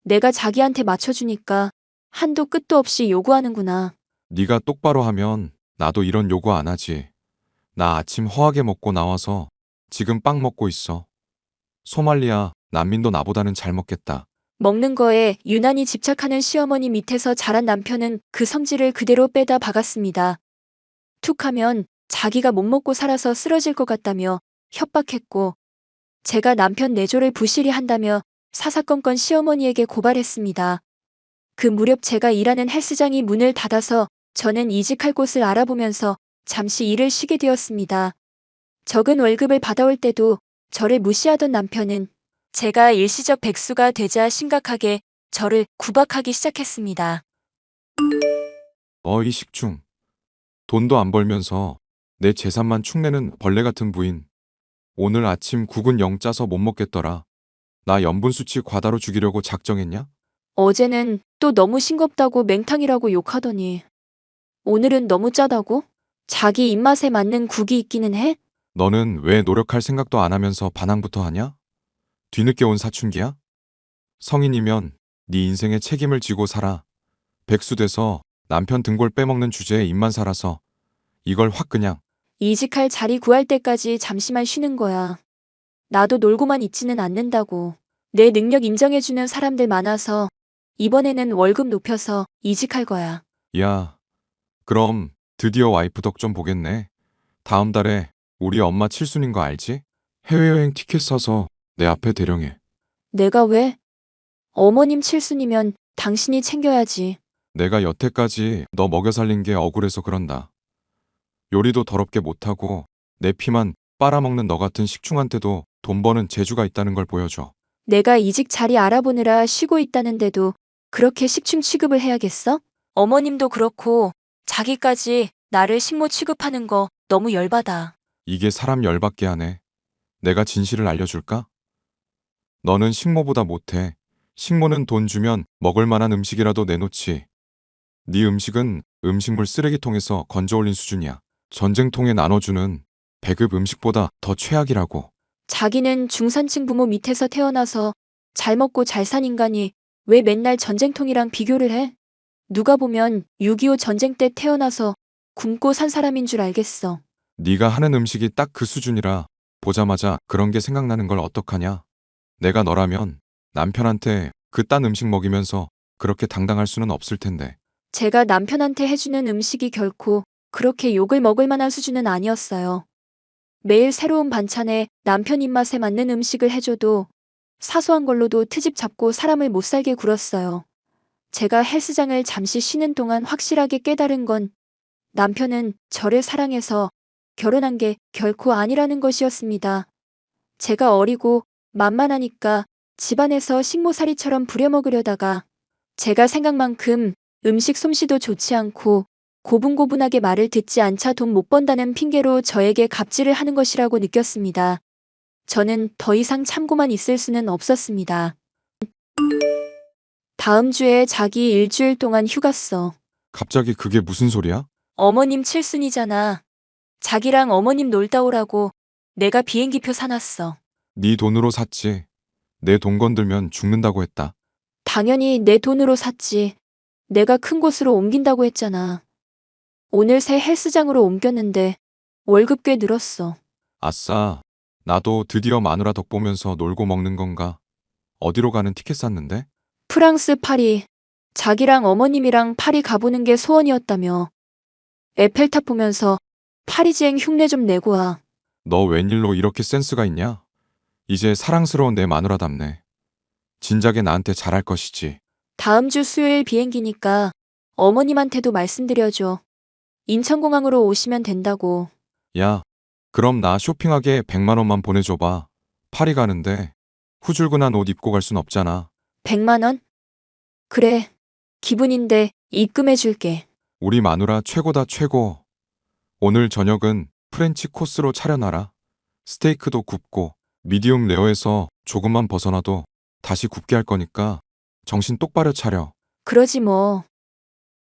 내가 자기한테 맞춰주니까 한도 끝도 없이 요구하는구나. 네가 똑바로 하면 나도 이런 요구 안 하지. 나 아침 허하게 먹고 나와서 지금 빵 먹고 있어. 소말리아 난민도 나보다는 잘 먹겠다. 먹는 거에 유난히 집착하는 시어머니 밑에서 자란 남편은 그 성질을 그대로 빼다 박았습니다. 툭하면 자기가 못 먹고 살아서 쓰러질 것 같다며 협박했고 제가 남편 내조를 부실히 한다며 사사건건 시어머니에게 고발했습니다. 그 무렵 제가 일하는 헬스장이 문을 닫아서 저는 이직할 곳을 알아보면서 잠시 일을 쉬게 되었습니다. 적은 월급을 받아올 때도 저를 무시하던 남편은 제가 일시적 백수가 되자 심각하게 저를 구박하기 시작했습니다. 어이 식충. 돈도 안 벌면서 내 재산만 축내는 벌레 같은 부인. 오늘 아침 국은 영 짜서 못 먹겠더라. 나 염분 수치 과다로 죽이려고 작정했냐? 어제는 또 너무 싱겁다고 맹탕이라고 욕하더니 오늘은 너무 짜다고? 자기 입맛에 맞는 국이 있기는 해? 너는 왜 노력할 생각도 안 하면서 반항부터 하냐? 뒤늦게 온 사춘기야? 성인이면 네 인생에 책임을 지고 살아. 백수 돼서 남편 등골 빼먹는 주제에 입만 살아서 이걸 확 그냥. 이직할 자리 구할 때까지 잠시만 쉬는 거야. 나도 놀고만 있지는 않는다고. 내 능력 인정해주는 사람들 많아서 이번에는 월급 높여서 이직할 거야. 야, 그럼 드디어 와이프 덕 좀 보겠네. 다음 달에 우리 엄마 칠순인 거 알지? 해외여행 티켓 사서 내 앞에 대령해. 내가 왜? 어머님 칠순이면 당신이 챙겨야지. 내가 여태까지 너 먹여 살린 게 억울해서 그런다. 요리도 더럽게 못하고 내 피만 빨아먹는 너 같은 식충한테도 돈 버는 재주가 있다는 걸 보여줘. 내가 이직 자리 알아보느라 쉬고 있다는데도 그렇게 식충 취급을 해야겠어? 어머님도 그렇고 자기까지 나를 식모 취급하는 거 너무 열받아. 이게 사람 열받게 하네. 내가 진실을 알려줄까? 너는 식모보다 못해. 식모는 돈 주면 먹을 만한 음식이라도 내놓지. 네 음식은 음식물 쓰레기통에서 건져 올린 수준이야. 전쟁통에 나눠주는 배급 음식보다 더 최악이라고. 자기는 중산층 부모 밑에서 태어나서 잘 먹고 잘 산 인간이 왜 맨날 전쟁통이랑 비교를 해? 누가 보면 6.25 전쟁 때 태어나서 굶고 산 사람인 줄 알겠어. 네가 하는 음식이 딱 그 수준이라 보자마자 그런 게 생각나는 걸 어떡하냐? 내가 너라면 남편한테 그딴 음식 먹이면서 그렇게 당당할 수는 없을 텐데. 제가 남편한테 해주는 음식이 결코 그렇게 욕을 먹을 만한 수준은 아니었어요. 매일 새로운 반찬에 남편 입맛에 맞는 음식을 해줘도 사소한 걸로도 트집 잡고 사람을 못 살게 굴었어요. 제가 헬스장을 잠시 쉬는 동안 확실하게 깨달은 건 남편은 저를 사랑해서 결혼한 게 결코 아니라는 것이었습니다. 제가 어리고 만만하니까 집안에서 식모살이처럼 부려먹으려다가 제가 생각만큼 음식 솜씨도 좋지 않고 고분고분하게 말을 듣지 않자 돈 못 번다는 핑계로 저에게 갑질을 하는 것이라고 느꼈습니다. 저는 더 이상 참고만 있을 수는 없었습니다. 다음 주에 자기 일주일 동안 휴가 써. 갑자기 그게 무슨 소리야? 어머님 칠순이잖아. 자기랑 어머님 놀다 오라고 내가 비행기표 사놨어. 네 돈으로 샀지. 내 돈 건들면 죽는다고 했다. 당연히 내 돈으로 샀지. 내가 큰 곳으로 옮긴다고 했잖아. 오늘 새 헬스장으로 옮겼는데 월급 꽤 늘었어. 아싸. 나도 드디어 마누라 덕 보면서 놀고 먹는 건가? 어디로 가는 티켓 샀는데? 프랑스 파리. 자기랑 어머님이랑 파리 가보는 게 소원이었다며. 에펠탑 보면서 파리지행 흉내 좀 내고 와. 너 웬일로 이렇게 센스가 있냐? 이제 사랑스러운 내 마누라답네. 진작에 나한테 잘할 것이지. 다음 주 수요일 비행기니까 어머님한테도 말씀드려줘. 인천공항으로 오시면 된다고. 야, 그럼 나 쇼핑하게 100만 원만 보내줘봐. 파리 가는데 후줄근한 옷 입고 갈 순 없잖아. 100만 원? 그래. 기분인데 입금해줄게. 우리 마누라 최고다 최고. 오늘 저녁은 프렌치 코스로 차려놔라. 스테이크도 굽고 미디움 레어에서 조금만 벗어나도 다시 굽게 할 거니까 정신 똑바로 차려. 그러지 뭐.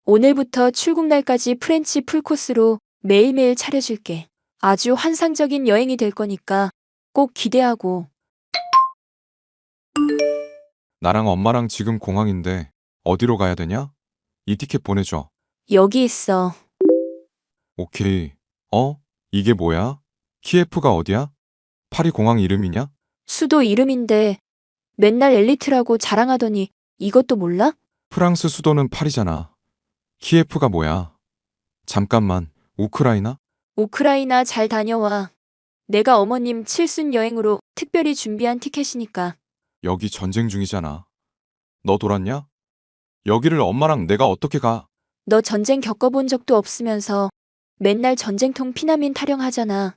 오늘부터 출국 날까지 프렌치 풀코스로 매일매일 차려줄게. 아주 환상적인 여행이 될 거니까 꼭 기대하고. 나랑 엄마랑 지금 공항인데 어디로 가야 되냐? 이 티켓 보내줘. 여기 있어. 오케이. 이게 뭐야? 키예프가 어디야? 파리 공항 이름이냐? 수도 이름인데 맨날 엘리트라고 자랑하더니 이것도 몰라? 프랑스 수도는 파리잖아. 키예프가 뭐야? 잠깐만, 우크라이나? 우크라이나 잘 다녀와. 내가 어머님 칠순 여행으로 특별히 준비한 티켓이니까. 여기 전쟁 중이잖아. 너 돌았냐? 여기를 엄마랑 내가 어떻게 가? 너 전쟁 겪어본 적도 없으면서 맨날 전쟁통 피난민 타령하잖아.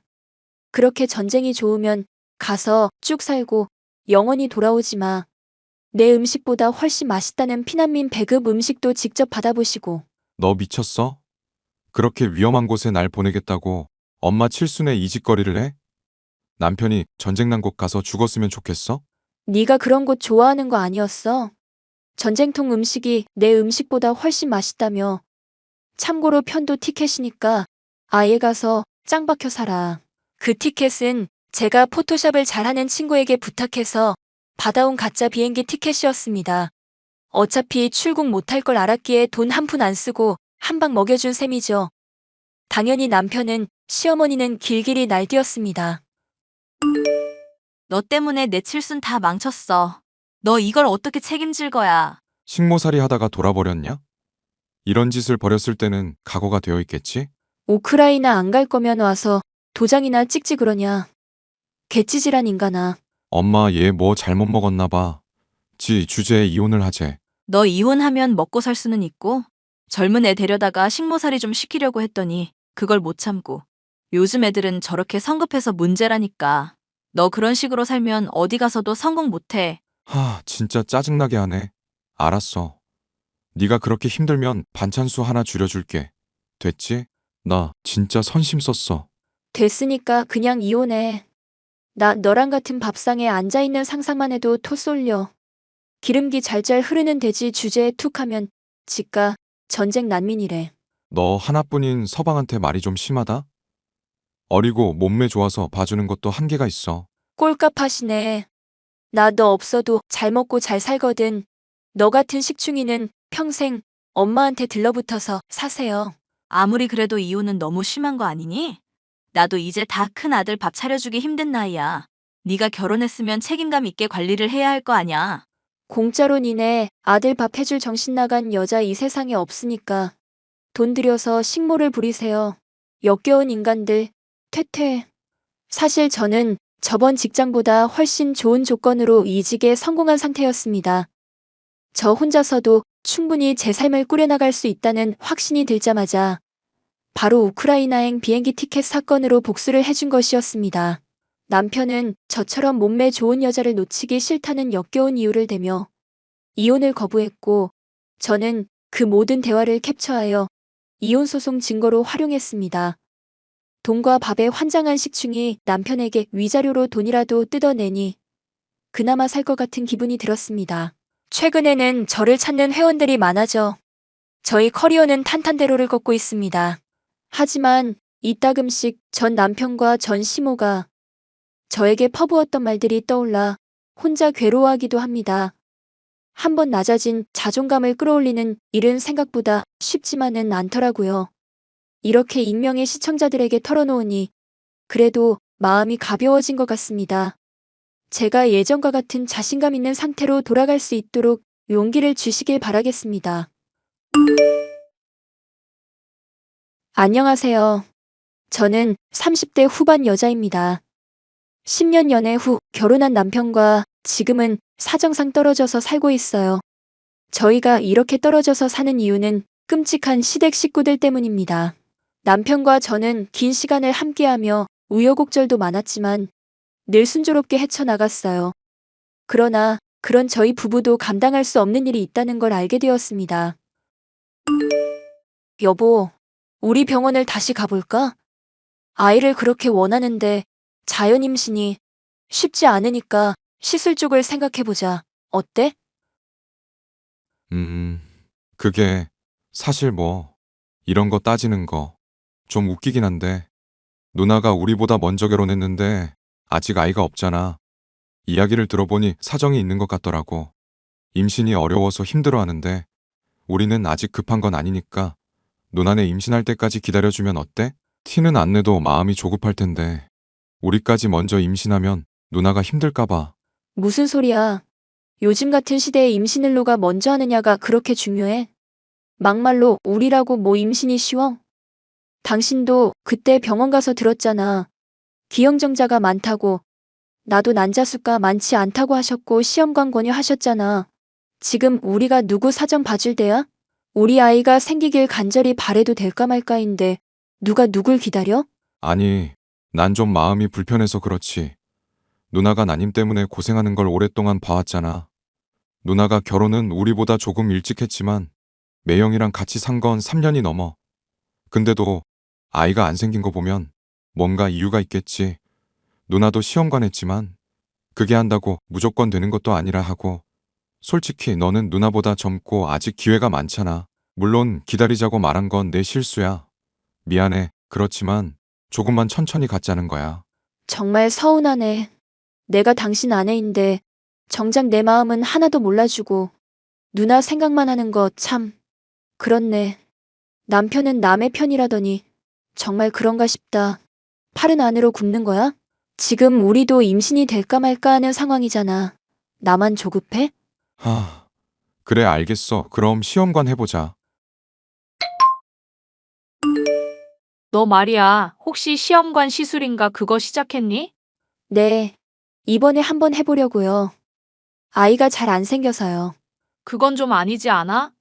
그렇게 전쟁이 좋으면 가서 쭉 살고 영원히 돌아오지 마. 내 음식보다 훨씬 맛있다는 피난민 배급 음식도 직접 받아보시고. 너 미쳤어? 그렇게 위험한 곳에 날 보내겠다고 엄마 칠순에 이짓거리를 해? 남편이 전쟁 난 곳 가서 죽었으면 좋겠어? 네가 그런 곳 좋아하는 거 아니었어? 전쟁통 음식이 내 음식보다 훨씬 맛있다며. 참고로 편도 티켓이니까 아예 가서 짱 박혀 살아. 그 티켓은 제가 포토샵을 잘하는 친구에게 부탁해서 받아온 가짜 비행기 티켓이었습니다. 어차피 출국 못할 걸 알았기에 돈 한 푼 안 쓰고 한 방 먹여준 셈이죠. 당연히 남편은 시어머니는 길길이 날뛰었습니다. 너 때문에 내 칠순 다 망쳤어. 너 이걸 어떻게 책임질 거야? 식모살이 하다가 돌아버렸냐? 이런 짓을 벌였을 때는 각오가 되어 있겠지? 우크라이나 안 갈 거면 와서 도장이나 찍지 그러냐. 개찌질한 인간아. 엄마 얘 뭐 잘못 먹었나 봐. 지 주제에 이혼을 하재. 너 이혼하면 먹고 살 수는 있고 젊은 애 데려다가 식모살이 좀 시키려고 했더니 그걸 못 참고 요즘 애들은 저렇게 성급해서 문제라니까. 너 그런 식으로 살면 어디 가서도 성공 못해. 진짜 짜증나게 하네. 알았어. 네가 그렇게 힘들면 반찬수 하나 줄여줄게. 됐지? 나 진짜 선심 썼어. 됐으니까 그냥 이혼해. 나 너랑 같은 밥상에 앉아있는 상상만 해도 토 쏠려. 기름기 잘잘 흐르는 돼지 주제에 툭 하면 지가 전쟁 난민이래. 너 하나뿐인 서방한테 말이 좀 심하다? 어리고 몸매 좋아서 봐주는 것도 한계가 있어. 꼴값 하시네. 나 너 없어도 잘 먹고 잘 살거든. 너 같은 식충이는 평생 엄마한테 들러붙어서 사세요. 아무리 그래도 이혼은 너무 심한 거 아니니? 나도 이제 다 큰 아들 밥 차려주기 힘든 나이야. 네가 결혼했으면 책임감 있게 관리를 해야 할 거 아냐. 공짜로 니네 아들 밥 해줄 정신 나간 여자 이 세상에 없으니까 돈 들여서 식모를 부리세요. 역겨운 인간들. 퇴퇴. 사실 저는 저번 직장보다 훨씬 좋은 조건으로 이직에 성공한 상태였습니다. 저 혼자서도 충분히 제 삶을 꾸려나갈 수 있다는 확신이 들자마자 바로 우크라이나행 비행기 티켓 사건으로 복수를 해준 것이었습니다. 남편은 저처럼 몸매 좋은 여자를 놓치기 싫다는 역겨운 이유를 대며 이혼을 거부했고 저는 그 모든 대화를 캡처하여 이혼소송 증거로 활용했습니다. 돈과 밥에 환장한 식충이 남편에게 위자료로 돈이라도 뜯어내니 그나마 살 것 같은 기분이 들었습니다. 최근에는 저를 찾는 회원들이 많아져 저희 커리어는 탄탄대로를 걷고 있습니다. 하지만 이따금씩 전 남편과 전 시모가 저에게 퍼부었던 말들이 떠올라 혼자 괴로워하기도 합니다. 한번 낮아진 자존감을 끌어올리는 일은 생각보다 쉽지만은 않더라고요. 이렇게 익명의 시청자들에게 털어놓으니 그래도 마음이 가벼워진 것 같습니다. 제가 예전과 같은 자신감 있는 상태로 돌아갈 수 있도록 용기를 주시길 바라겠습니다. 안녕하세요. 저는 30대 후반 여자입니다. 10년 연애 후 결혼한 남편과 지금은 사정상 떨어져서 살고 있어요. 저희가 이렇게 떨어져서 사는 이유는 끔찍한 시댁 식구들 때문입니다. 남편과 저는 긴 시간을 함께하며 우여곡절도 많았지만 늘 순조롭게 헤쳐나갔어요. 그러나 그런 저희 부부도 감당할 수 없는 일이 있다는 걸 알게 되었습니다. 여보, 우리 병원을 다시 가볼까? 아이를 그렇게 원하는데 자연 임신이 쉽지 않으니까 시술 쪽을 생각해보자. 어때? 그게 사실 뭐 이런 거 따지는 거 좀 웃기긴 한데 누나가 우리보다 먼저 결혼했는데 아직 아이가 없잖아. 이야기를 들어보니 사정이 있는 것 같더라고. 임신이 어려워서 힘들어하는데 우리는 아직 급한 건 아니니까 누나네 임신할 때까지 기다려주면 어때? 티는 안 내도 마음이 조급할 텐데 우리까지 먼저 임신하면 누나가 힘들까 봐. 무슨 소리야. 요즘 같은 시대에 임신을 누가 먼저 하느냐가 그렇게 중요해? 막말로 우리라고 뭐 임신이 쉬워? 당신도 그때 병원 가서 들었잖아. 기형정자가 많다고. 나도 난자수가 많지 않다고 하셨고 시험관 권유하셨잖아. 지금 우리가 누구 사정 봐줄 때야? 우리 아이가 생기길 간절히 바래도 될까 말까인데 누가 누굴 기다려? 아니, 난 좀 마음이 불편해서 그렇지. 누나가 나님 때문에 고생하는 걸 오랫동안 봐왔잖아. 누나가 결혼은 우리보다 조금 일찍 했지만 매형이랑 같이 산 건 3년이 넘어. 근데도 아이가 안 생긴 거 보면 뭔가 이유가 있겠지. 누나도 시험관 했지만 그게 한다고 무조건 되는 것도 아니라 하고 솔직히 너는 누나보다 젊고 아직 기회가 많잖아. 물론 기다리자고 말한 건 내 실수야. 미안해. 그렇지만 조금만 천천히 갖자는 거야. 정말 서운하네. 내가 당신 아내인데 정작 내 마음은 하나도 몰라주고 누나 생각만 하는 거 참 그렇네. 남편은 남의 편이라더니 정말 그런가 싶다. 팔은 안으로 굽는 거야? 지금 우리도 임신이 될까 말까 하는 상황이잖아. 나만 조급해? 그래 알겠어. 그럼 시험관 해보자. 너 말이야, 혹시 시험관 시술인가 그거 시작했니? 네. 이번에 한번 해보려고요. 아이가 잘 안 생겨서요. 그건 좀 아니지 않아?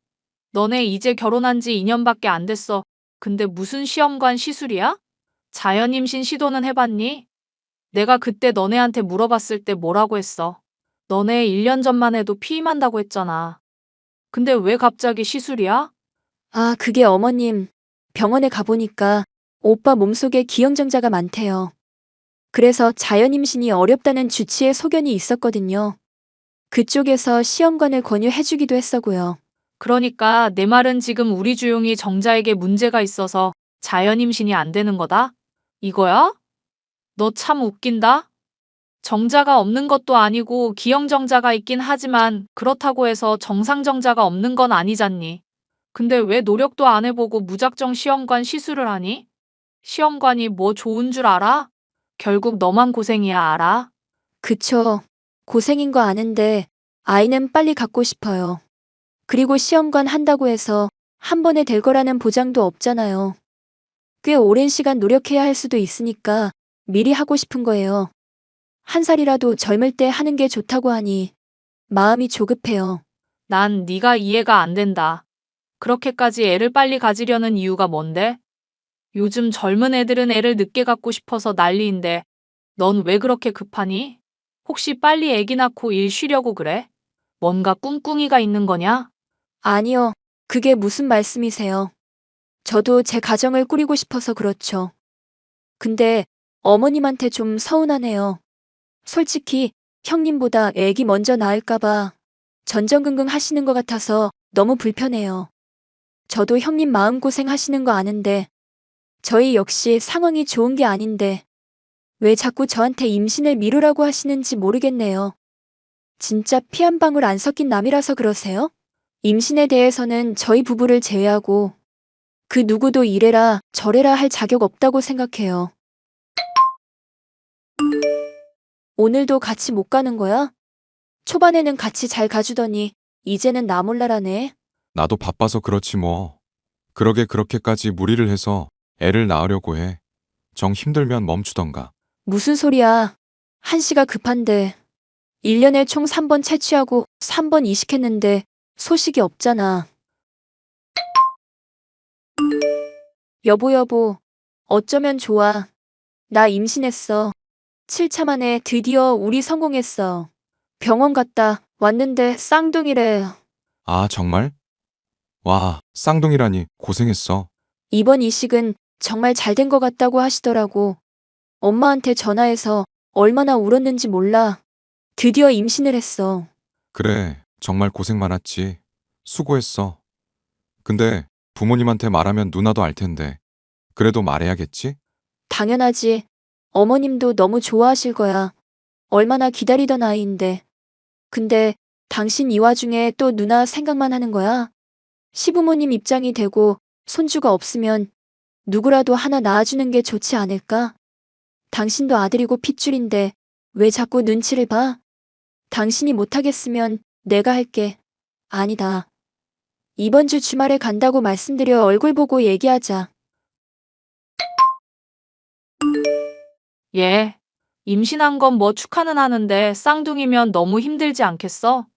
너네 이제 결혼한 지 2년밖에 안 됐어. 근데 무슨 시험관 시술이야? 자연 임신 시도는 해봤니? 내가 그때 너네한테 물어봤을 때 뭐라고 했어? 너네 1년 전만 해도 피임한다고 했잖아. 근데 왜 갑자기 시술이야? 아, 그게 어머님. 병원에 가보니까 오빠 몸속에 기형정자가 많대요. 그래서 자연 임신이 어렵다는 주치의 소견이 있었거든요. 그쪽에서 시험관을 권유해주기도 했어고요. 그러니까 내 말은 지금 우리 주용이 정자에게 문제가 있어서 자연 임신이 안 되는 거다? 이거야? 너 참 웃긴다? 정자가 없는 것도 아니고 기형정자가 있긴 하지만 그렇다고 해서 정상정자가 없는 건 아니잖니. 근데 왜 노력도 안 해보고 무작정 시험관 시술을 하니? 시험관이 뭐 좋은 줄 알아? 결국 너만 고생이야, 알아? 그쵸. 고생인 거 아는데 아이는 빨리 갖고 싶어요. 그리고 시험관 한다고 해서 한 번에 될 거라는 보장도 없잖아요. 꽤 오랜 시간 노력해야 할 수도 있으니까 미리 하고 싶은 거예요. 한 살이라도 젊을 때 하는 게 좋다고 하니 마음이 조급해요. 난 네가 이해가 안 된다. 그렇게까지 애를 빨리 가지려는 이유가 뭔데? 요즘 젊은 애들은 애를 늦게 갖고 싶어서 난리인데 넌 왜 그렇게 급하니? 혹시 빨리 애기 낳고 일 쉬려고 그래? 뭔가 꿍꿍이가 있는 거냐? 아니요. 그게 무슨 말씀이세요? 저도 제 가정을 꾸리고 싶어서 그렇죠. 근데 어머님한테 좀 서운하네요. 솔직히 형님보다 애기 먼저 낳을까봐 전전긍긍 하시는 것 같아서 너무 불편해요. 저도 형님 마음고생 하시는 거 아는데 저희 역시 상황이 좋은 게 아닌데 왜 자꾸 저한테 임신을 미루라고 하시는지 모르겠네요. 진짜 피 한 방울 안 섞인 남이라서 그러세요? 임신에 대해서는 저희 부부를 제외하고 그 누구도 이래라 저래라 할 자격 없다고 생각해요. 오늘도 같이 못 가는 거야? 초반에는 같이 잘 가주더니 이제는 나 몰라라네. 나도 바빠서 그렇지 뭐. 그러게 그렇게까지 무리를 해서 애를 낳으려고 해. 정 힘들면 멈추던가. 무슨 소리야. 한시가 급한데. 1년에 총 3번 채취하고 3번 이식했는데 소식이 없잖아. 여보, 어쩌면 좋아. 나 임신했어. 7차 만에 드디어 우리 성공했어. 병원 갔다 왔는데 쌍둥이래. 아, 정말? 와, 쌍둥이라니 고생했어. 이번 이식은 정말 잘 된 것 같다고 하시더라고. 엄마한테 전화해서 얼마나 울었는지 몰라. 드디어 임신을 했어. 그래, 정말 고생 많았지. 수고했어. 근데 부모님한테 말하면 누나도 알 텐데. 그래도 말해야겠지? 당연하지. 어머님도 너무 좋아하실 거야. 얼마나 기다리던 아이인데. 근데 당신 이 와중에 또 누나 생각만 하는 거야? 시부모님 입장이 되고 손주가 없으면 누구라도 하나 낳아주는 게 좋지 않을까? 당신도 아들이고 핏줄인데 왜 자꾸 눈치를 봐? 당신이 못하겠으면 내가 할게. 아니다. 이번 주 주말에 간다고 말씀드려 얼굴 보고 얘기하자. 얘, 임신한 건 뭐 축하는 하는데 쌍둥이면 너무 힘들지 않겠어?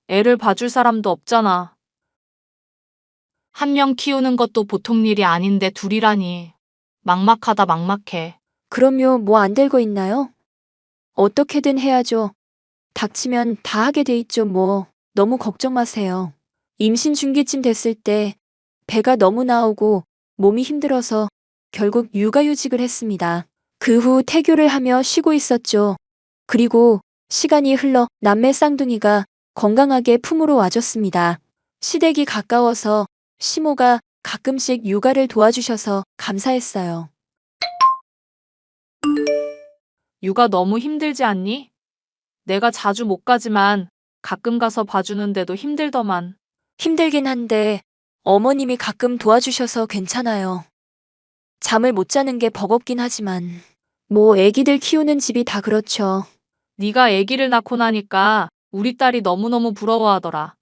애를 봐줄 사람도 없잖아. 한 명 키우는 것도 보통 일이 아닌데 둘이라니. 막막하다 막막해. 그럼요, 뭐 안 될 거 있나요? 어떻게든 해야죠. 닥치면 다 하게 돼 있죠, 뭐. 너무 걱정 마세요. 임신 중기쯤 됐을 때 배가 너무 나오고 몸이 힘들어서 결국 육아휴직을 했습니다. 그 후 태교를 하며 쉬고 있었죠. 그리고 시간이 흘러 남매 쌍둥이가 건강하게 품으로 와줬습니다. 시댁이 가까워서 시모가 가끔씩 육아를 도와주셔서 감사했어요. 육아 너무 힘들지 않니? 내가 자주 못 가지만 가끔 가서 봐주는데도 힘들더만. 힘들긴 한데 어머님이 가끔 도와주셔서 괜찮아요. 잠을 못 자는 게 버겁긴 하지만 뭐 애기들 키우는 집이 다 그렇죠. 네가 아기를 낳고 나니까 우리 딸이 너무너무 부러워하더라.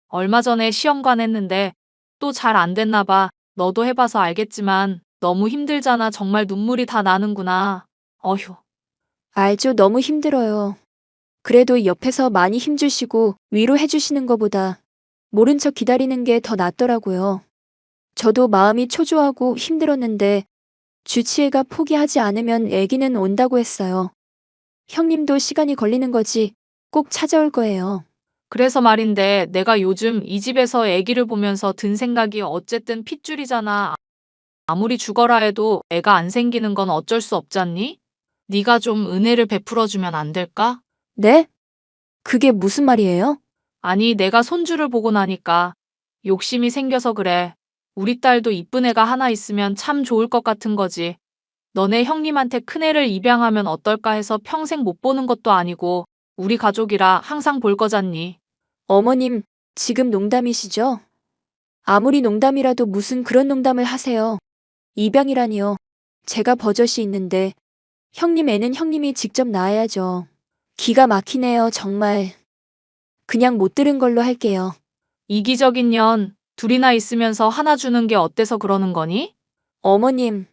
얼마 전에 시험관 했는데 또 잘 안 됐나 봐. 너도 해봐서 알겠지만 너무 힘들잖아. 정말 눈물이 다 나는구나. 어휴. 알죠. 너무 힘들어요. 그래도 옆에서 많이 힘주시고 위로해 주시는 것보다 모른 척 기다리는 게 더 낫더라고요. 저도 마음이 초조하고 힘들었는데 주치의가 포기하지 않으면 아기는 온다고 했어요. 형님도 시간이 걸리는 거지 꼭 찾아올 거예요. 그래서 말인데 내가 요즘 이 집에서 아기를 보면서 든 생각이 어쨌든 핏줄이잖아. 아무리 죽어라 해도 애가 안 생기는 건 어쩔 수 없잖니? 네가 좀 은혜를 베풀어주면 안 될까? 네? 그게 무슨 말이에요? 아니, 내가 손주를 보고 나니까 욕심이 생겨서 그래. 우리 딸도 이쁜 애가 하나 있으면 참 좋을 것 같은 거지. 너네 형님한테 큰애를 입양하면 어떨까 해서 평생 못 보는 것도 아니고 우리 가족이라 항상 볼 거잖니. 어머님, 지금 농담이시죠? 아무리 농담이라도 무슨 그런 농담을 하세요. 입양이라니요. 제가 버젓이 있는데 형님 애는 형님이 직접 낳아야죠. 기가 막히네요, 정말. 그냥 못 들은 걸로 할게요. 이기적인 년, 둘이나 있으면서 하나 주는 게 어때서 그러는 거니? 어머님,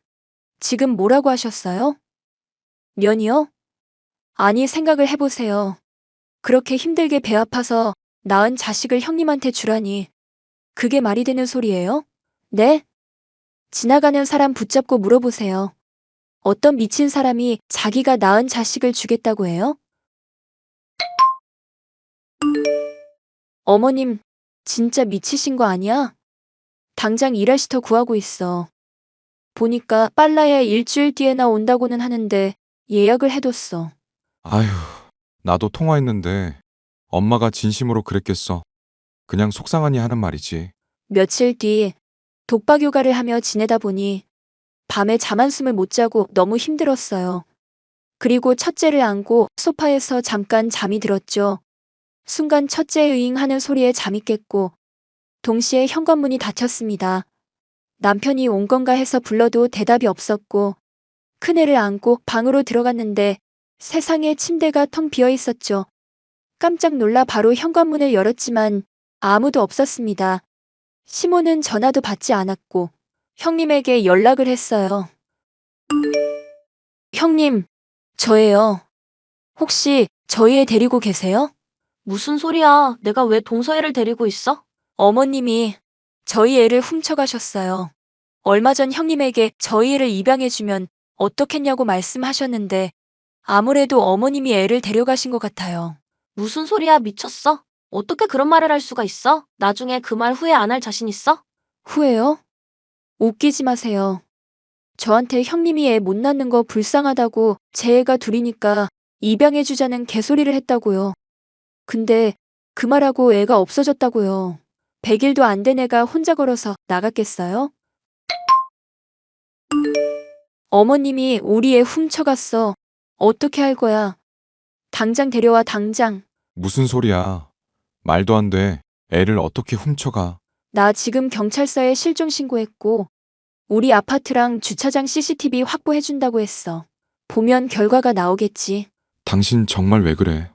지금 뭐라고 하셨어요? 년이요? 아니, 생각을 해보세요. 그렇게 힘들게 배 아파서 낳은 자식을 형님한테 주라니. 그게 말이 되는 소리예요? 네? 지나가는 사람 붙잡고 물어보세요. 어떤 미친 사람이 자기가 낳은 자식을 주겠다고 해요? 어머님, 진짜 미치신 거 아니야? 당장 일할 시터 구하고 있어. 보니까 빨라야 일주일 뒤에나 온다고는 하는데 예약을 해뒀어. 아휴, 나도 통화했는데 엄마가 진심으로 그랬겠어. 그냥 속상하니 하는 말이지. 며칠 뒤 독박 육아를 하며 지내다 보니 밤에 잠 한숨을 못 자고 너무 힘들었어요. 그리고 첫째를 안고 소파에서 잠깐 잠이 들었죠. 순간 첫째 으잉 하는 소리에 잠이 깼고 동시에 현관문이 닫혔습니다. 남편이 온 건가 해서 불러도 대답이 없었고 큰애를 안고 방으로 들어갔는데 세상에 침대가 텅 비어 있었죠. 깜짝 놀라 바로 현관문을 열었지만 아무도 없었습니다. 시모는 전화도 받지 않았고 형님에게 연락을 했어요. 형님, 저예요. 혹시 저희 애 데리고 계세요? 무슨 소리야? 내가 왜 동서애를 데리고 있어? 어머님이 저희 애를 훔쳐가셨어요. 얼마 전 형님에게 저희 애를 입양해주면 어떻겠냐고 말씀하셨는데 아무래도 어머님이 애를 데려가신 것 같아요. 무슨 소리야? 미쳤어? 어떻게 그런 말을 할 수가 있어? 나중에 그 말 후회 안 할 자신 있어? 후회요? 웃기지 마세요. 저한테 형님이 애 못 낳는 거 불쌍하다고 제 애가 둘이니까 입양해주자는 개소리를 했다고요. 근데 그 말하고 애가 없어졌다고요. 100일도 안 된 애가 혼자 걸어서 나갔겠어요? 어머님이 우리 애 훔쳐갔어. 어떻게 할 거야? 당장 데려와, 당장. 무슨 소리야. 말도 안 돼. 애를 어떻게 훔쳐가. 나 지금 경찰서에 실종 신고했고 우리 아파트랑 주차장 CCTV 확보해준다고 했어. 보면 결과가 나오겠지. 당신 정말 왜 그래?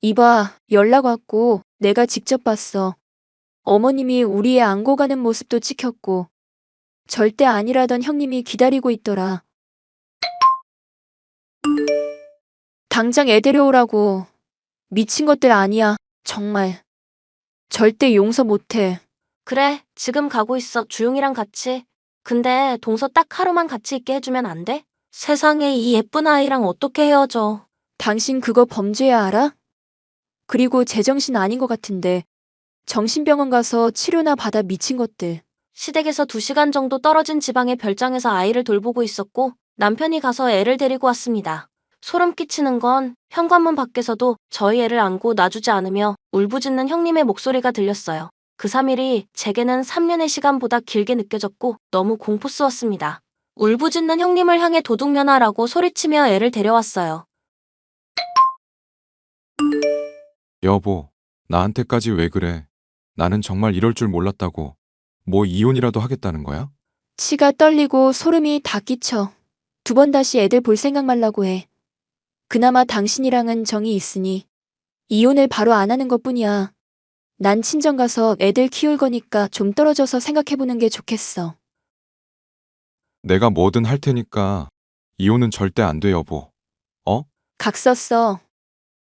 이봐, 연락 왔고 내가 직접 봤어. 어머님이 우리 애 안고 가는 모습도 찍혔고 절대 아니라던 형님이 기다리고 있더라. 당장 애 데려오라고. 미친 것들 아니야. 정말. 절대 용서 못해. 그래, 지금 가고 있어. 주용이랑 같이. 근데 동서 딱 하루만 같이 있게 해주면 안 돼? 세상에 이 예쁜 아이랑 어떻게 헤어져. 당신 그거 범죄야 알아? 그리고 제정신 아닌 것 같은데 정신병원 가서 치료나 받아 미친 것들. 시댁에서 2시간 정도 떨어진 지방의 별장에서 아이를 돌보고 있었고 남편이 가서 애를 데리고 왔습니다. 소름 끼치는 건 현관문 밖에서도 저희 애를 안고 놔주지 않으며 울부짖는 형님의 목소리가 들렸어요. 그 3일이 제게는 3년의 시간보다 길게 느껴졌고 너무 공포스럽습니다. 울부짖는 형님을 향해 도둑년아라고 소리치며 애를 데려왔어요. 여보, 나한테까지 왜 그래? 나는 정말 이럴 줄 몰랐다고. 뭐 이혼이라도 하겠다는 거야? 치가 떨리고 소름이 다 끼쳐. 2번 다시 애들 볼 생각 말라고 해. 그나마 당신이랑은 정이 있으니 이혼을 바로 안 하는 것뿐이야. 난 친정 가서 애들 키울 거니까 좀 떨어져서 생각해보는 게 좋겠어. 내가 뭐든 할 테니까 이혼은 절대 안 돼, 여보. 각 썼어.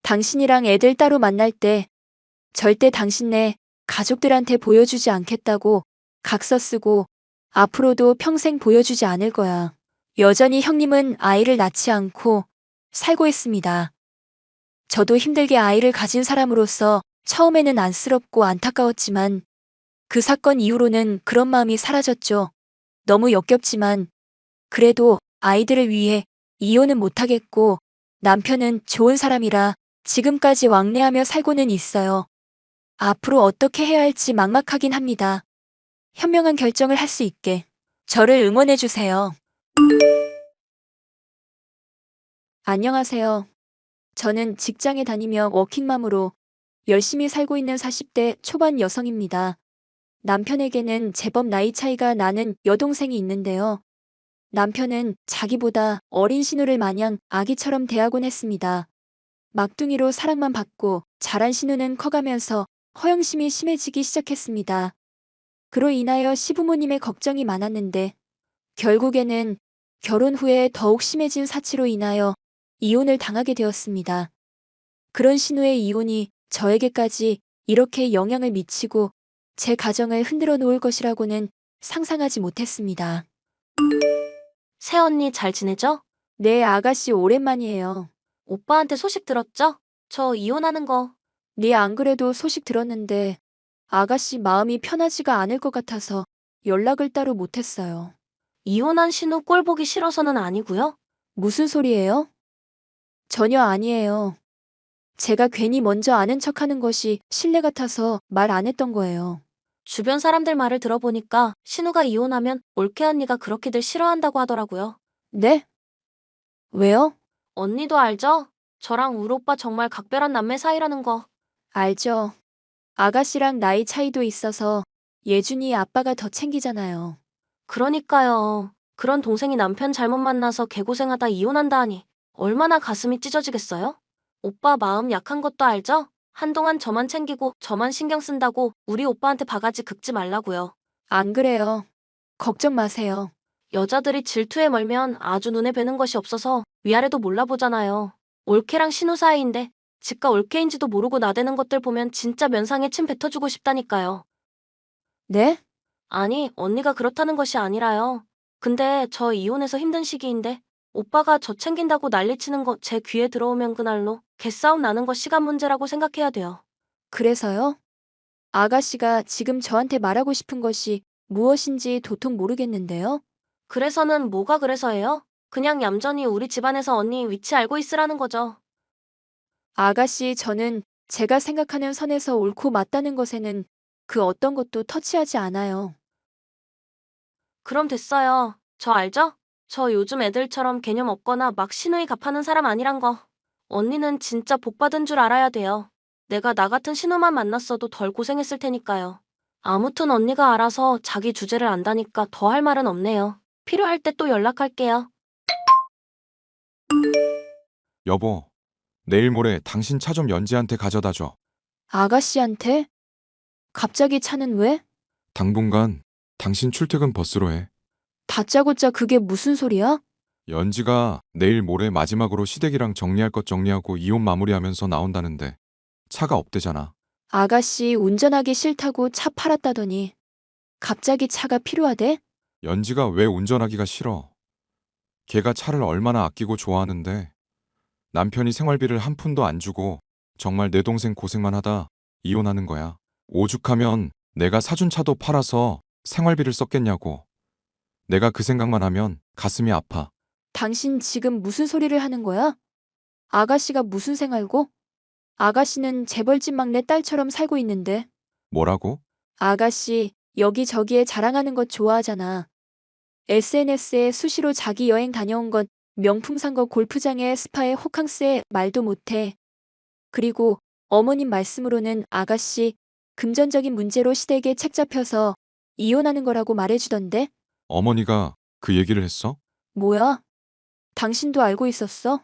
당신이랑 애들 따로 만날 때 절대 당신네 가족들한테 보여주지 않겠다고 각서 쓰고 앞으로도 평생 보여주지 않을 거야. 여전히 형님은 아이를 낳지 않고 살고 있습니다. 저도 힘들게 아이를 가진 사람으로서 처음에는 안쓰럽고 안타까웠지만 그 사건 이후로는 그런 마음이 사라졌죠. 너무 역겹지만 그래도 아이들을 위해 이혼은 못하겠고 남편은 좋은 사람이라 지금까지 왕래하며 살고는 있어요. 앞으로 어떻게 해야 할지 막막하긴 합니다. 현명한 결정을 할 수 있게 저를 응원해주세요. 안녕하세요. 저는 직장에 다니며 워킹맘으로 열심히 살고 있는 40대 초반 여성입니다. 남편에게는 제법 나이 차이가 나는 여동생이 있는데요. 남편은 자기보다 어린 신우를 마냥 아기처럼 대하곤 했습니다. 막둥이로 사랑만 받고 자란 신우는 커가면서 허영심이 심해지기 시작했습니다. 그로 인하여 시부모님의 걱정이 많았는데 결국에는 결혼 후에 더욱 심해진 사치로 인하여 이혼을 당하게 되었습니다. 그런 신우의 이혼이 저에게까지 이렇게 영향을 미치고 제 가정을 흔들어 놓을 것이라고는 상상하지 못했습니다. 새언니 잘 지내죠? 네, 아가씨 오랜만이에요. 오빠한테 소식 들었죠? 저 이혼하는 거. 네, 안 그래도 소식 들었는데 아가씨 마음이 편하지가 않을 것 같아서 연락을 따로 못했어요. 이혼한 신우 꼴 보기 싫어서는 아니고요. 무슨 소리예요? 전혀 아니에요. 제가 괜히 먼저 아는 척하는 것이 실례 같아서 말 안 했던 거예요. 주변 사람들 말을 들어보니까 신우가 이혼하면 올케 언니가 그렇게들 싫어한다고 하더라고요. 네? 왜요? 언니도 알죠? 저랑 울 오빠 정말 각별한 남매 사이라는 거. 알죠. 아가씨랑 나이 차이도 있어서 예준이 아빠가 더 챙기잖아요. 그러니까요. 그런 동생이 남편 잘못 만나서 개고생하다 이혼한다 하니 얼마나 가슴이 찢어지겠어요? 오빠 마음 약한 것도 알죠? 한동안 저만 챙기고 저만 신경 쓴다고 우리 오빠한테 바가지 긁지 말라고요. 안 그래요. 걱정 마세요. 여자들이 질투에 멀면 아주 눈에 뵈는 것이 없어서 위아래도 몰라보잖아요. 올케랑 신우 사이인데 지가 올케인지도 모르고 나대는 것들 보면 진짜 면상에 침 뱉어주고 싶다니까요. 네? 아니, 언니가 그렇다는 것이 아니라요. 근데 저 이혼해서 힘든 시기인데 오빠가 저 챙긴다고 난리치는 거 제 귀에 들어오면 그날로 개싸움 나는 거 시간 문제라고 생각해야 돼요. 그래서요? 아가씨가 지금 저한테 말하고 싶은 것이 무엇인지 도통 모르겠는데요. 그래서는 뭐가 그래서예요? 그냥 얌전히 우리 집안에서 언니 위치 알고 있으라는 거죠. 아가씨, 저는 제가 생각하는 선에서 옳고 맞다는 것에는 그 어떤 것도 터치하지 않아요. 그럼 됐어요. 저 알죠? 저 요즘 애들처럼 개념 없거나 막 신우이 갚하는 사람 아니란 거. 언니는 진짜 복 받은 줄 알아야 돼요. 내가 나 같은 신우만 만났어도 덜 고생했을 테니까요. 아무튼 언니가 알아서 자기 주제를 안다니까 더 할 말은 없네요. 필요할 때 또 연락할게요. 여보, 내일 모레 당신 차 좀 연지한테 가져다 줘. 아가씨한테? 갑자기 차는 왜? 당분간 당신 출퇴근 버스로 해. 다짜고짜 그게 무슨 소리야? 연지가 내일 모레 마지막으로 시댁이랑 정리할 것 정리하고 이혼 마무리하면서 나온다는데 차가 없대잖아. 아가씨 운전하기 싫다고 차 팔았다더니 갑자기 차가 필요하대? 연지가 왜 운전하기가 싫어? 걔가 차를 얼마나 아끼고 좋아하는데 남편이 생활비를 한 푼도 안 주고 정말 내 동생 고생만 하다 이혼하는 거야. 오죽하면 내가 사준 차도 팔아서 생활비를 썼겠냐고. 내가 그 생각만 하면 가슴이 아파. 당신 지금 무슨 소리를 하는 거야? 아가씨가 무슨 생활고? 아가씨는 재벌집 막내 딸처럼 살고 있는데. 뭐라고? 아가씨 여기저기에 자랑하는 것 좋아하잖아. SNS에 수시로 자기 여행 다녀온 것, 명품 산 것, 골프장에 스파에 호캉스에 말도 못해. 그리고 어머님 말씀으로는 아가씨 금전적인 문제로 시댁에 책 잡혀서 이혼하는 거라고 말해주던데. 어머니가 그 얘기를 했어? 뭐야? 당신도 알고 있었어?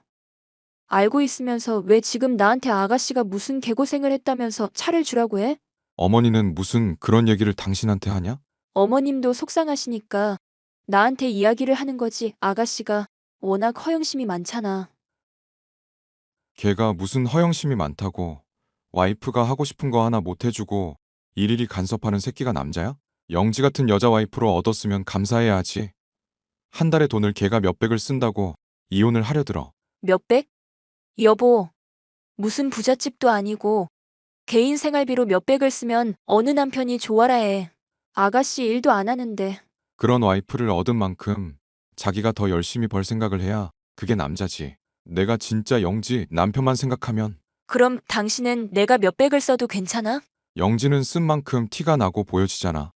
알고 있으면서 왜 지금 나한테 아가씨가 무슨 개고생을 했다면서 차를 주라고 해? 어머니는 무슨 그런 얘기를 당신한테 하냐? 어머님도 속상하시니까 나한테 이야기를 하는 거지. 아가씨가 워낙 허영심이 많잖아. 걔가 무슨 허영심이 많다고 와이프가 하고 싶은 거 하나 못 해주고 일일이 간섭하는 새끼가 남자야? 영지 같은 여자 와이프로 얻었으면 감사해야 하지. 한 달에 돈을 걔가 몇백을 쓴다고 이혼을 하려 들어. 몇백? 여보, 무슨 부잣집도 아니고 개인 생활비로 몇백을 쓰면 어느 남편이 좋아라 해. 아가씨 일도 안 하는데. 그런 와이프를 얻은 만큼 자기가 더 열심히 벌 생각을 해야 그게 남자지. 내가 진짜 영지 남편만 생각하면 그럼 당신은 내가 몇백을 써도 괜찮아? 영지는 쓴 만큼 티가 나고 보여지잖아.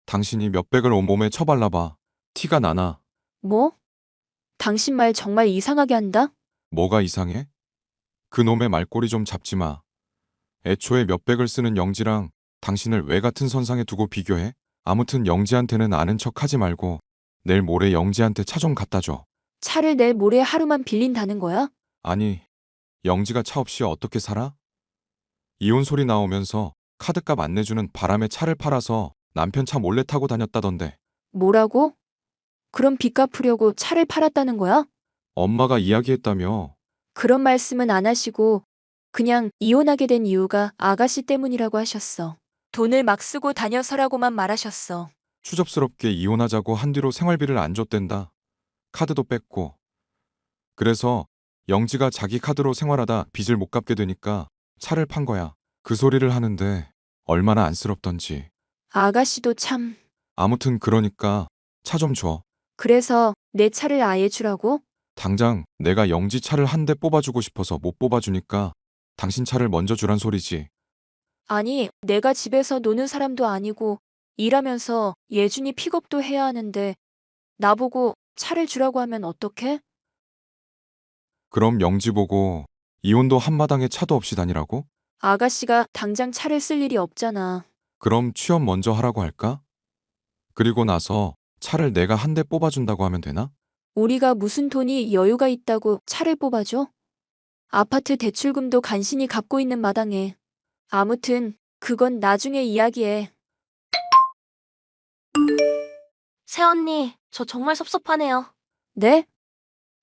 당신이 몇백을 온몸에 쳐발라봐. 티가 나나? 뭐? 당신 말 정말 이상하게 한다? 뭐가 이상해? 그놈의 말꼬리 좀 잡지 마. 애초에 몇백을 쓰는 영지랑 당신을 왜 같은 선상에 두고 비교해? 아무튼 영지한테는 아는 척 하지 말고 내일 모레 영지한테 차 좀 갖다 줘. 차를 내일 모레 하루만 빌린다는 거야? 아니, 영지가 차 없이 어떻게 살아? 이혼 소리 나오면서 카드값 안 내주는 바람에 차를 팔아서 남편 차 몰래 타고 다녔다던데. 뭐라고? 그럼 빚 갚으려고 차를 팔았다는 거야? 엄마가 이야기했다며. 그런 말씀은 안 하시고 그냥 이혼하게 된 이유가 아가씨 때문이라고 하셨어. 돈을 막 쓰고 다녀서라고만 말하셨어. 추접스럽게 이혼하자고 한 뒤로 생활비를 안 줬댄다. 카드도 뺐고. 그래서 영지가 자기 카드로 생활하다 빚을 못 갚게 되니까 차를 판 거야. 그 소리를 하는데 얼마나 안쓰럽던지. 아가씨도 참. 아무튼 그러니까 차 좀 줘. 그래서 내 차를 아예 주라고? 당장 내가 영지 차를 한 대 뽑아주고 싶어서 못 뽑아주니까 당신 차를 먼저 주란 소리지. 아니, 내가 집에서 노는 사람도 아니고 일하면서 예준이 픽업도 해야 하는데 나보고 차를 주라고 하면 어떡해? 그럼 영지 보고 이혼도 한마당에 차도 없이 다니라고? 아가씨가 당장 차를 쓸 일이 없잖아. 그럼 취업 먼저 하라고 할까? 그리고 나서 차를 내가 한 대 뽑아준다고 하면 되나? 우리가 무슨 돈이 여유가 있다고 차를 뽑아줘? 아파트 대출금도 간신히 갚고 있는 마당에. 아무튼 그건 나중에 이야기해. 새언니, 저 정말 섭섭하네요. 네?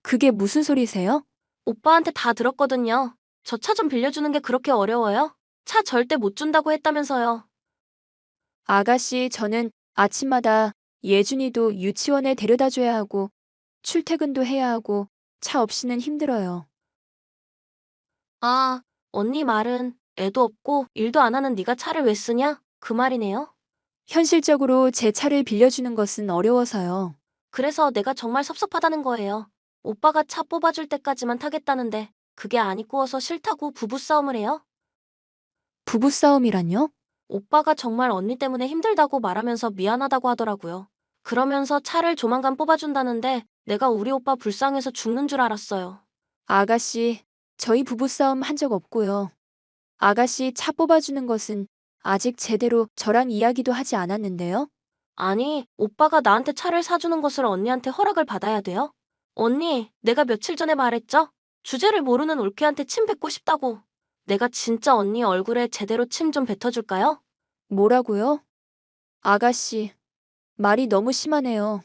그게 무슨 소리세요? 오빠한테 다 들었거든요. 저 차 좀 빌려주는 게 그렇게 어려워요? 차 절대 못 준다고 했다면서요. 아가씨, 저는 아침마다 예준이도 유치원에 데려다 줘야 하고 출퇴근도 해야 하고 차 없이는 힘들어요. 아, 언니 말은 애도 없고 일도 안 하는 네가 차를 왜 쓰냐? 그 말이네요. 현실적으로 제 차를 빌려주는 것은 어려워서요. 그래서 내가 정말 섭섭하다는 거예요. 오빠가 차 뽑아줄 때까지만 타겠다는데 그게 안 이꾸어서 싫다고 부부싸움을 해요? 부부싸움이란요? 오빠가 정말 언니 때문에 힘들다고 말하면서 미안하다고 하더라고요. 그러면서 차를 조만간 뽑아준다는데 내가 우리 오빠 불쌍해서 죽는 줄 알았어요. 아가씨, 저희 부부싸움 한 적 없고요. 아가씨 차 뽑아주는 것은 아직 제대로 저랑 이야기도 하지 않았는데요. 아니, 오빠가 나한테 차를 사주는 것을 언니한테 허락을 받아야 돼요? 언니, 내가 며칠 전에 말했죠? 주제를 모르는 올케한테 침 뱉고 싶다고. 내가 진짜 언니 얼굴에 제대로 침 좀 뱉어줄까요? 뭐라고요? 아가씨, 말이 너무 심하네요.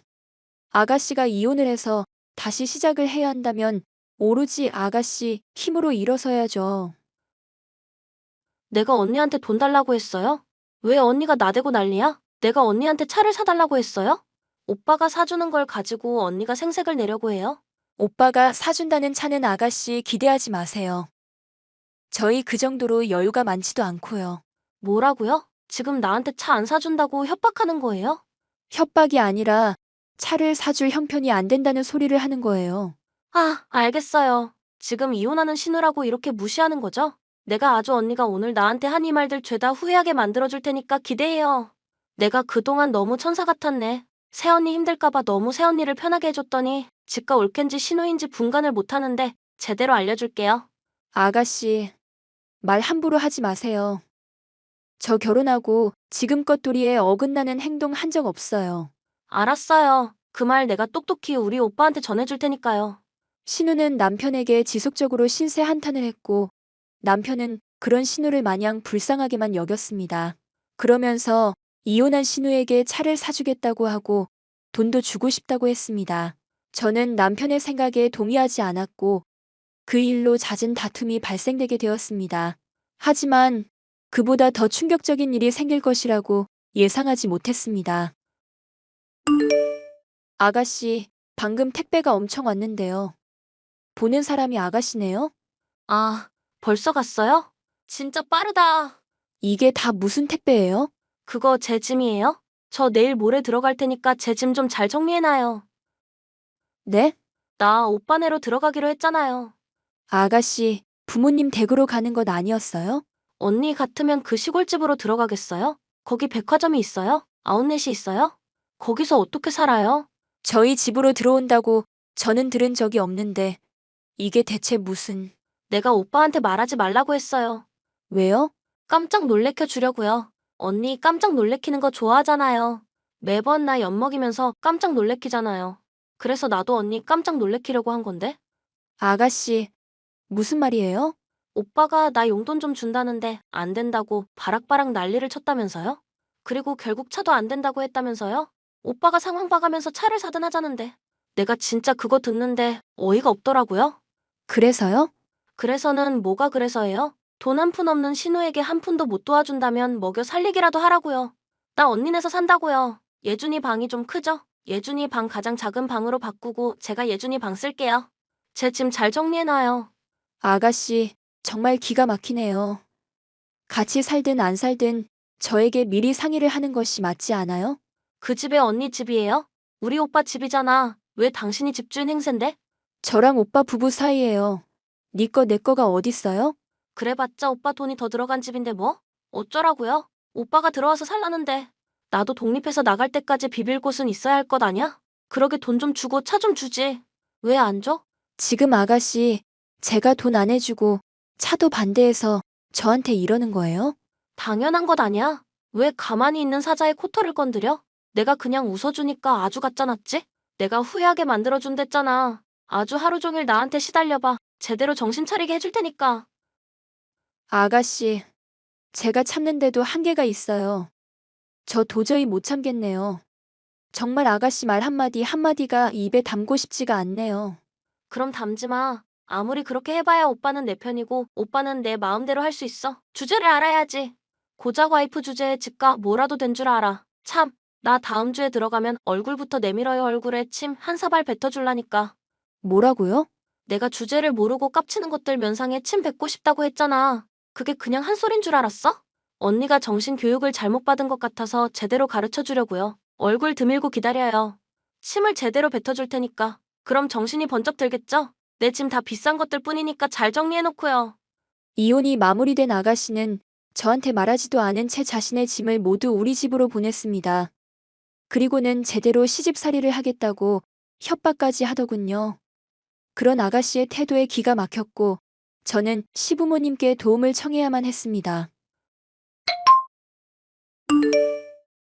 아가씨가 이혼을 해서 다시 시작을 해야 한다면 오로지 아가씨 힘으로 일어서야죠. 내가 언니한테 돈 달라고 했어요? 왜 언니가 나대고 난리야? 내가 언니한테 차를 사달라고 했어요? 오빠가 사주는 걸 가지고 언니가 생색을 내려고 해요? 오빠가 사준다는 차는 아가씨 기대하지 마세요. 저희 그 정도로 여유가 많지도 않고요. 뭐라고요? 지금 나한테 차 안 사준다고 협박하는 거예요? 협박이 아니라 차를 사줄 형편이 안 된다는 소리를 하는 거예요. 아, 알겠어요. 지금 이혼하는 신우라고 이렇게 무시하는 거죠? 내가 아주 언니가 오늘 나한테 한 이 말들 죄다 후회하게 만들어줄 테니까 기대해요. 내가 그동안 너무 천사 같았네. 새언니 힘들까봐 너무 새언니를 편하게 해줬더니 지가 올케인지 신우인지 분간을 못하는데 제대로 알려줄게요. 아가씨, 말 함부로 하지 마세요. 저 결혼하고 지금껏 도리에 어긋나는 행동 한 적 없어요. 알았어요. 그 말 내가 똑똑히 우리 오빠한테 전해줄 테니까요. 신우는 남편에게 지속적으로 신세 한탄을 했고 남편은 그런 신우를 마냥 불쌍하게만 여겼습니다. 그러면서 이혼한 신우에게 차를 사주겠다고 하고 돈도 주고 싶다고 했습니다. 저는 남편의 생각에 동의하지 않았고 그 일로 잦은 다툼이 발생되게 되었습니다. 하지만 그보다 더 충격적인 일이 생길 것이라고 예상하지 못했습니다. 아가씨, 방금 택배가 엄청 왔는데요. 보낸 사람이 아가씨네요? 아, 벌써 갔어요? 진짜 빠르다. 이게 다 무슨 택배예요? 그거 제 짐이에요? 저 내일 모레 들어갈 테니까 제 짐 좀 잘 정리해놔요. 네? 나 오빠네로 들어가기로 했잖아요. 아가씨, 부모님 댁으로 가는 것 아니었어요? 언니 같으면 그 시골집으로 들어가겠어요? 거기 백화점이 있어요? 아웃렛이 있어요? 거기서 어떻게 살아요? 저희 집으로 들어온다고 저는 들은 적이 없는데 이게 대체 무슨... 내가 오빠한테 말하지 말라고 했어요. 왜요? 깜짝 놀래켜 주려고요. 언니 깜짝 놀래키는 거 좋아하잖아요. 매번 나 엿먹이면서 깜짝 놀래키잖아요. 그래서 나도 언니 깜짝 놀래키려고 한 건데. 아가씨, 무슨 말이에요? 오빠가 나 용돈 좀 준다는데 안 된다고 바락바락 난리를 쳤다면서요? 그리고 결국 차도 안 된다고 했다면서요? 오빠가 상황 봐가면서 차를 사든 하자는데. 내가 진짜 그거 듣는데 어이가 없더라고요. 그래서요? 그래서는 뭐가 그래서예요? 돈 한 푼 없는 신우에게 한 푼도 못 도와준다면 먹여 살리기라도 하라고요. 나 언니네서 산다고요. 예준이 방이 좀 크죠? 예준이 방 가장 작은 방으로 바꾸고 제가 예준이 방 쓸게요. 제 짐 잘 정리해놔요. 아가씨, 정말 기가 막히네요. 같이 살든 안 살든 저에게 미리 상의를 하는 것이 맞지 않아요? 그 집에 언니 집이에요? 우리 오빠 집이잖아. 왜 당신이 집주인 행세인데? 저랑 오빠 부부 사이예요. 네 거 내 거가 어딨어요? 그래봤자 오빠 돈이 더 들어간 집인데 뭐? 어쩌라고요? 오빠가 들어와서 살라는데. 나도 독립해서 나갈 때까지 비빌 곳은 있어야 할 것 아냐? 그러게 돈 좀 주고 차 좀 주지. 왜 안 줘? 지금 아가씨, 제가 돈 안 해주고 차도 반대해서 저한테 이러는 거예요? 당연한 것 아니야? 왜 가만히 있는 사자의 코털을 건드려? 내가 그냥 웃어주니까 아주 가짜났지? 내가 후회하게 만들어준댔잖아. 아주 하루 종일 나한테 시달려봐. 제대로 정신 차리게 해줄 테니까. 아가씨, 제가 참는데도 한계가 있어요. 저 도저히 못 참겠네요. 정말 아가씨 말 한마디 한마디가 입에 담고 싶지가 않네요. 그럼 담지 마. 아무리 그렇게 해봐야 오빠는 내 편이고 오빠는 내 마음대로 할 수 있어. 주제를 알아야지. 고작 와이프 주제에 집가 뭐라도 된 줄 알아. 참, 나 다음 주에 들어가면 얼굴부터 내밀어요. 얼굴에 침 한 사발 뱉어줄라니까. 뭐라고요? 내가 주제를 모르고 깝치는 것들 면상에 침 뱉고 싶다고 했잖아. 그게 그냥 한 소린 줄 알았어? 언니가 정신 교육을 잘못 받은 것 같아서 제대로 가르쳐 주려고요. 얼굴 드밀고 기다려요. 침을 제대로 뱉어줄 테니까. 그럼 정신이 번쩍 들겠죠? 내 짐 다 비싼 것들 뿐이니까 잘 정리해놓고요. 이혼이 마무리된 아가씨는 저한테 말하지도 않은 채 자신의 짐을 모두 우리 집으로 보냈습니다. 그리고는 제대로 시집살이를 하겠다고 협박까지 하더군요. 그런 아가씨의 태도에 기가 막혔고 저는 시부모님께 도움을 청해야만 했습니다.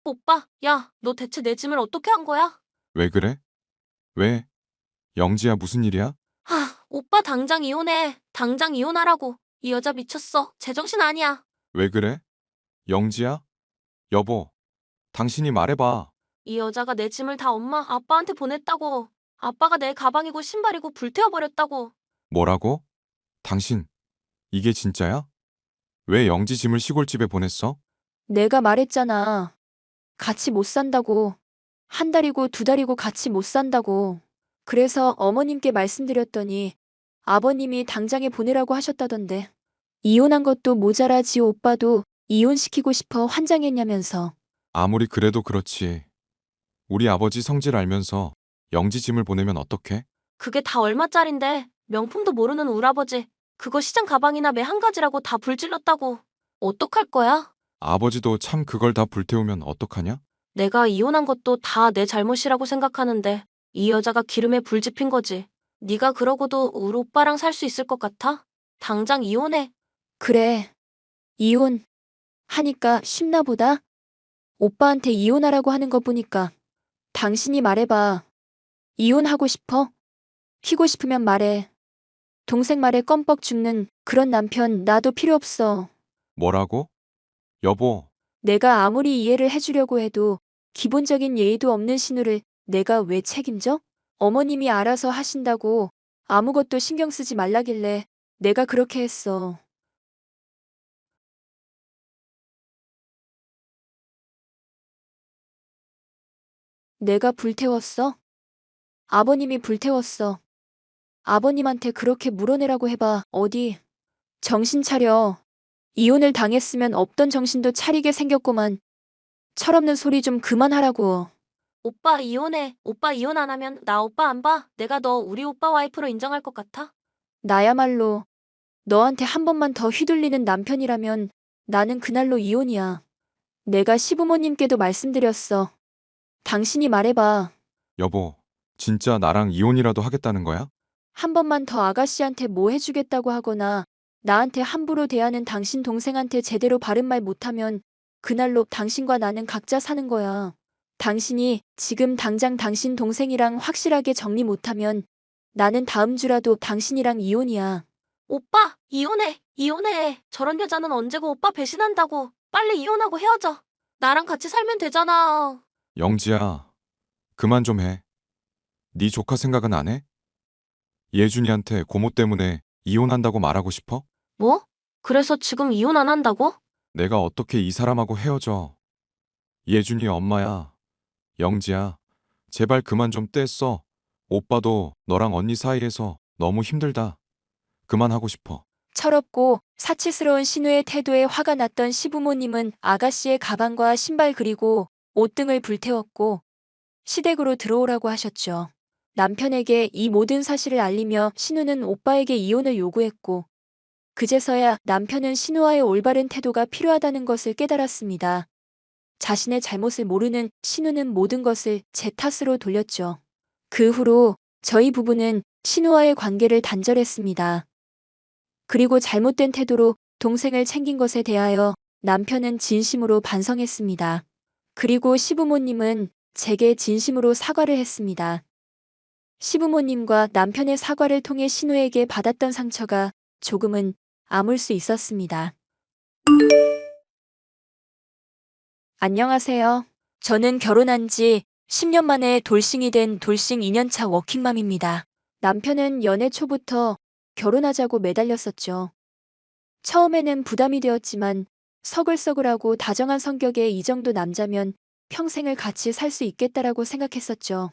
오빠, 야, 너 대체 내 짐을 어떻게 한 거야? 왜 그래? 왜? 영지야, 무슨 일이야? 오빠 당장 이혼해. 당장 이혼하라고. 이 여자 미쳤어. 제정신 아니야. 왜 그래? 영지야? 여보, 당신이 말해봐. 이 여자가 내 짐을 다 엄마, 아빠한테 보냈다고. 아빠가 내 가방이고 신발이고 불태워버렸다고. 뭐라고? 당신, 이게 진짜야? 왜 영지 짐을 시골집에 보냈어? 내가 말했잖아. 같이 못 산다고. 한 달이고 두 달이고 같이 못 산다고. 그래서 어머님께 말씀드렸더니 아버님이 당장에 보내라고 하셨다던데. 이혼한 것도 모자라 지 오빠도 이혼시키고 싶어 환장했냐면서. 아무리 그래도 그렇지. 우리 아버지 성질 알면서 영지 짐을 보내면 어떡해? 그게 다 얼마짜린데 명품도 모르는 울아버지. 그거 시장 가방이나 매 한 가지라고 다 불질렀다고. 어떡할 거야? 아버지도 참 그걸 다 불태우면 어떡하냐? 내가 이혼한 것도 다 내 잘못이라고 생각하는데 이 여자가 기름에 불 지핀 거지. 네가 그러고도 우리 오빠랑 살 수 있을 것 같아? 당장 이혼해. 그래. 이혼. 하니까 쉽나 보다. 오빠한테 이혼하라고 하는 거 보니까. 당신이 말해봐. 이혼하고 싶어? 키고 싶으면 말해. 동생 말에 껌뻑 죽는 그런 남편 나도 필요 없어. 뭐라고? 여보, 내가 아무리 이해를 해주려고 해도 기본적인 예의도 없는 신우를 내가 왜 책임져? 어머님이 알아서 하신다고 아무것도 신경 쓰지 말라길래 내가 그렇게 했어. 내가 불태웠어? 아버님이 불태웠어. 아버님한테 그렇게 물어내라고 해봐. 어디? 정신 차려. 이혼을 당했으면 없던 정신도 차리게 생겼구만. 철없는 소리 좀 그만하라고. 오빠 이혼해. 오빠 이혼 안 하면 나 오빠 안 봐. 내가 너 우리 오빠 와이프로 인정할 것 같아? 나야말로 너한테 한 번만 더 휘둘리는 남편이라면 나는 그날로 이혼이야. 내가 시부모님께도 말씀드렸어. 당신이 말해봐. 여보, 진짜 나랑 이혼이라도 하겠다는 거야? 한 번만 더 아가씨한테 뭐 해주겠다고 하거나 나한테 함부로 대하는 당신 동생한테 제대로 바른 말 못하면 그날로 당신과 나는 각자 사는 거야. 당신이 지금 당장 당신 동생이랑 확실하게 정리 못하면 나는 다음 주라도 당신이랑 이혼이야. 오빠, 이혼해. 이혼해. 저런 여자는 언제고 오빠 배신한다고. 빨리 이혼하고 헤어져. 나랑 같이 살면 되잖아. 영지야, 그만 좀 해. 네 조카 생각은 안 해? 예준이한테 고모 때문에 이혼한다고 말하고 싶어? 뭐? 그래서 지금 이혼 안 한다고? 내가 어떻게 이 사람하고 헤어져? 예준이 엄마야. 영지야, 제발 그만 좀 떼써. 오빠도 너랑 언니 사이에서 너무 힘들다. 그만하고 싶어. 철없고 사치스러운 신우의 태도에 화가 났던 시부모님은 아가씨의 가방과 신발 그리고 옷 등을 불태웠고 시댁으로 들어오라고 하셨죠. 남편에게 이 모든 사실을 알리며 신우는 오빠에게 이혼을 요구했고 그제서야 남편은 신우와의 올바른 태도가 필요하다는 것을 깨달았습니다. 자신의 잘못을 모르는 신우는 모든 것을 제 탓으로 돌렸죠. 그 후로 저희 부부는 신우와의 관계를 단절했습니다. 그리고 잘못된 태도로 동생을 챙긴 것에 대하여 남편은 진심으로 반성했습니다. 그리고 시부모님은 제게 진심으로 사과를 했습니다. 시부모님과 남편의 사과를 통해 신우에게 받았던 상처가 조금은 아물 수 있었습니다. 안녕하세요. 저는 결혼한 지 10년 만에 돌싱이 된 돌싱 2년차 워킹맘입니다. 남편은 연애 초부터 결혼하자고 매달렸었죠. 처음에는 부담이 되었지만 서글서글하고 다정한 성격의 이 정도 남자면 평생을 같이 살 수 있겠다라고 생각했었죠.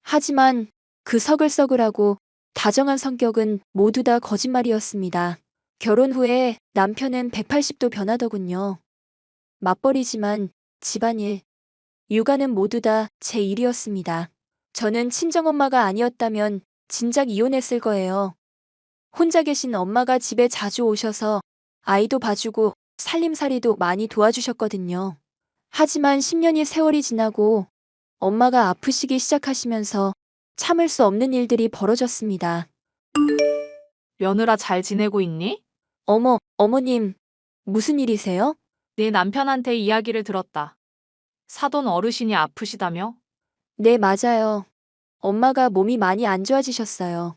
하지만 그 서글서글하고 다정한 성격은 모두 다 거짓말이었습니다. 결혼 후에 남편은 180도 변하더군요. 맞벌이지만 집안일, 육아는 모두 다 제 일이었습니다. 저는 친정엄마가 아니었다면 진작 이혼했을 거예요. 혼자 계신 엄마가 집에 자주 오셔서 아이도 봐주고 살림살이도 많이 도와주셨거든요. 하지만 10년이 세월이 지나고 엄마가 아프시기 시작하시면서 참을 수 없는 일들이 벌어졌습니다. 며느라 잘 지내고 있니? 어머님, 무슨 일이세요? 내 남편한테 이야기를 들었다. 사돈 어르신이 아프시다며? 네, 맞아요. 엄마가 몸이 많이 안 좋아지셨어요.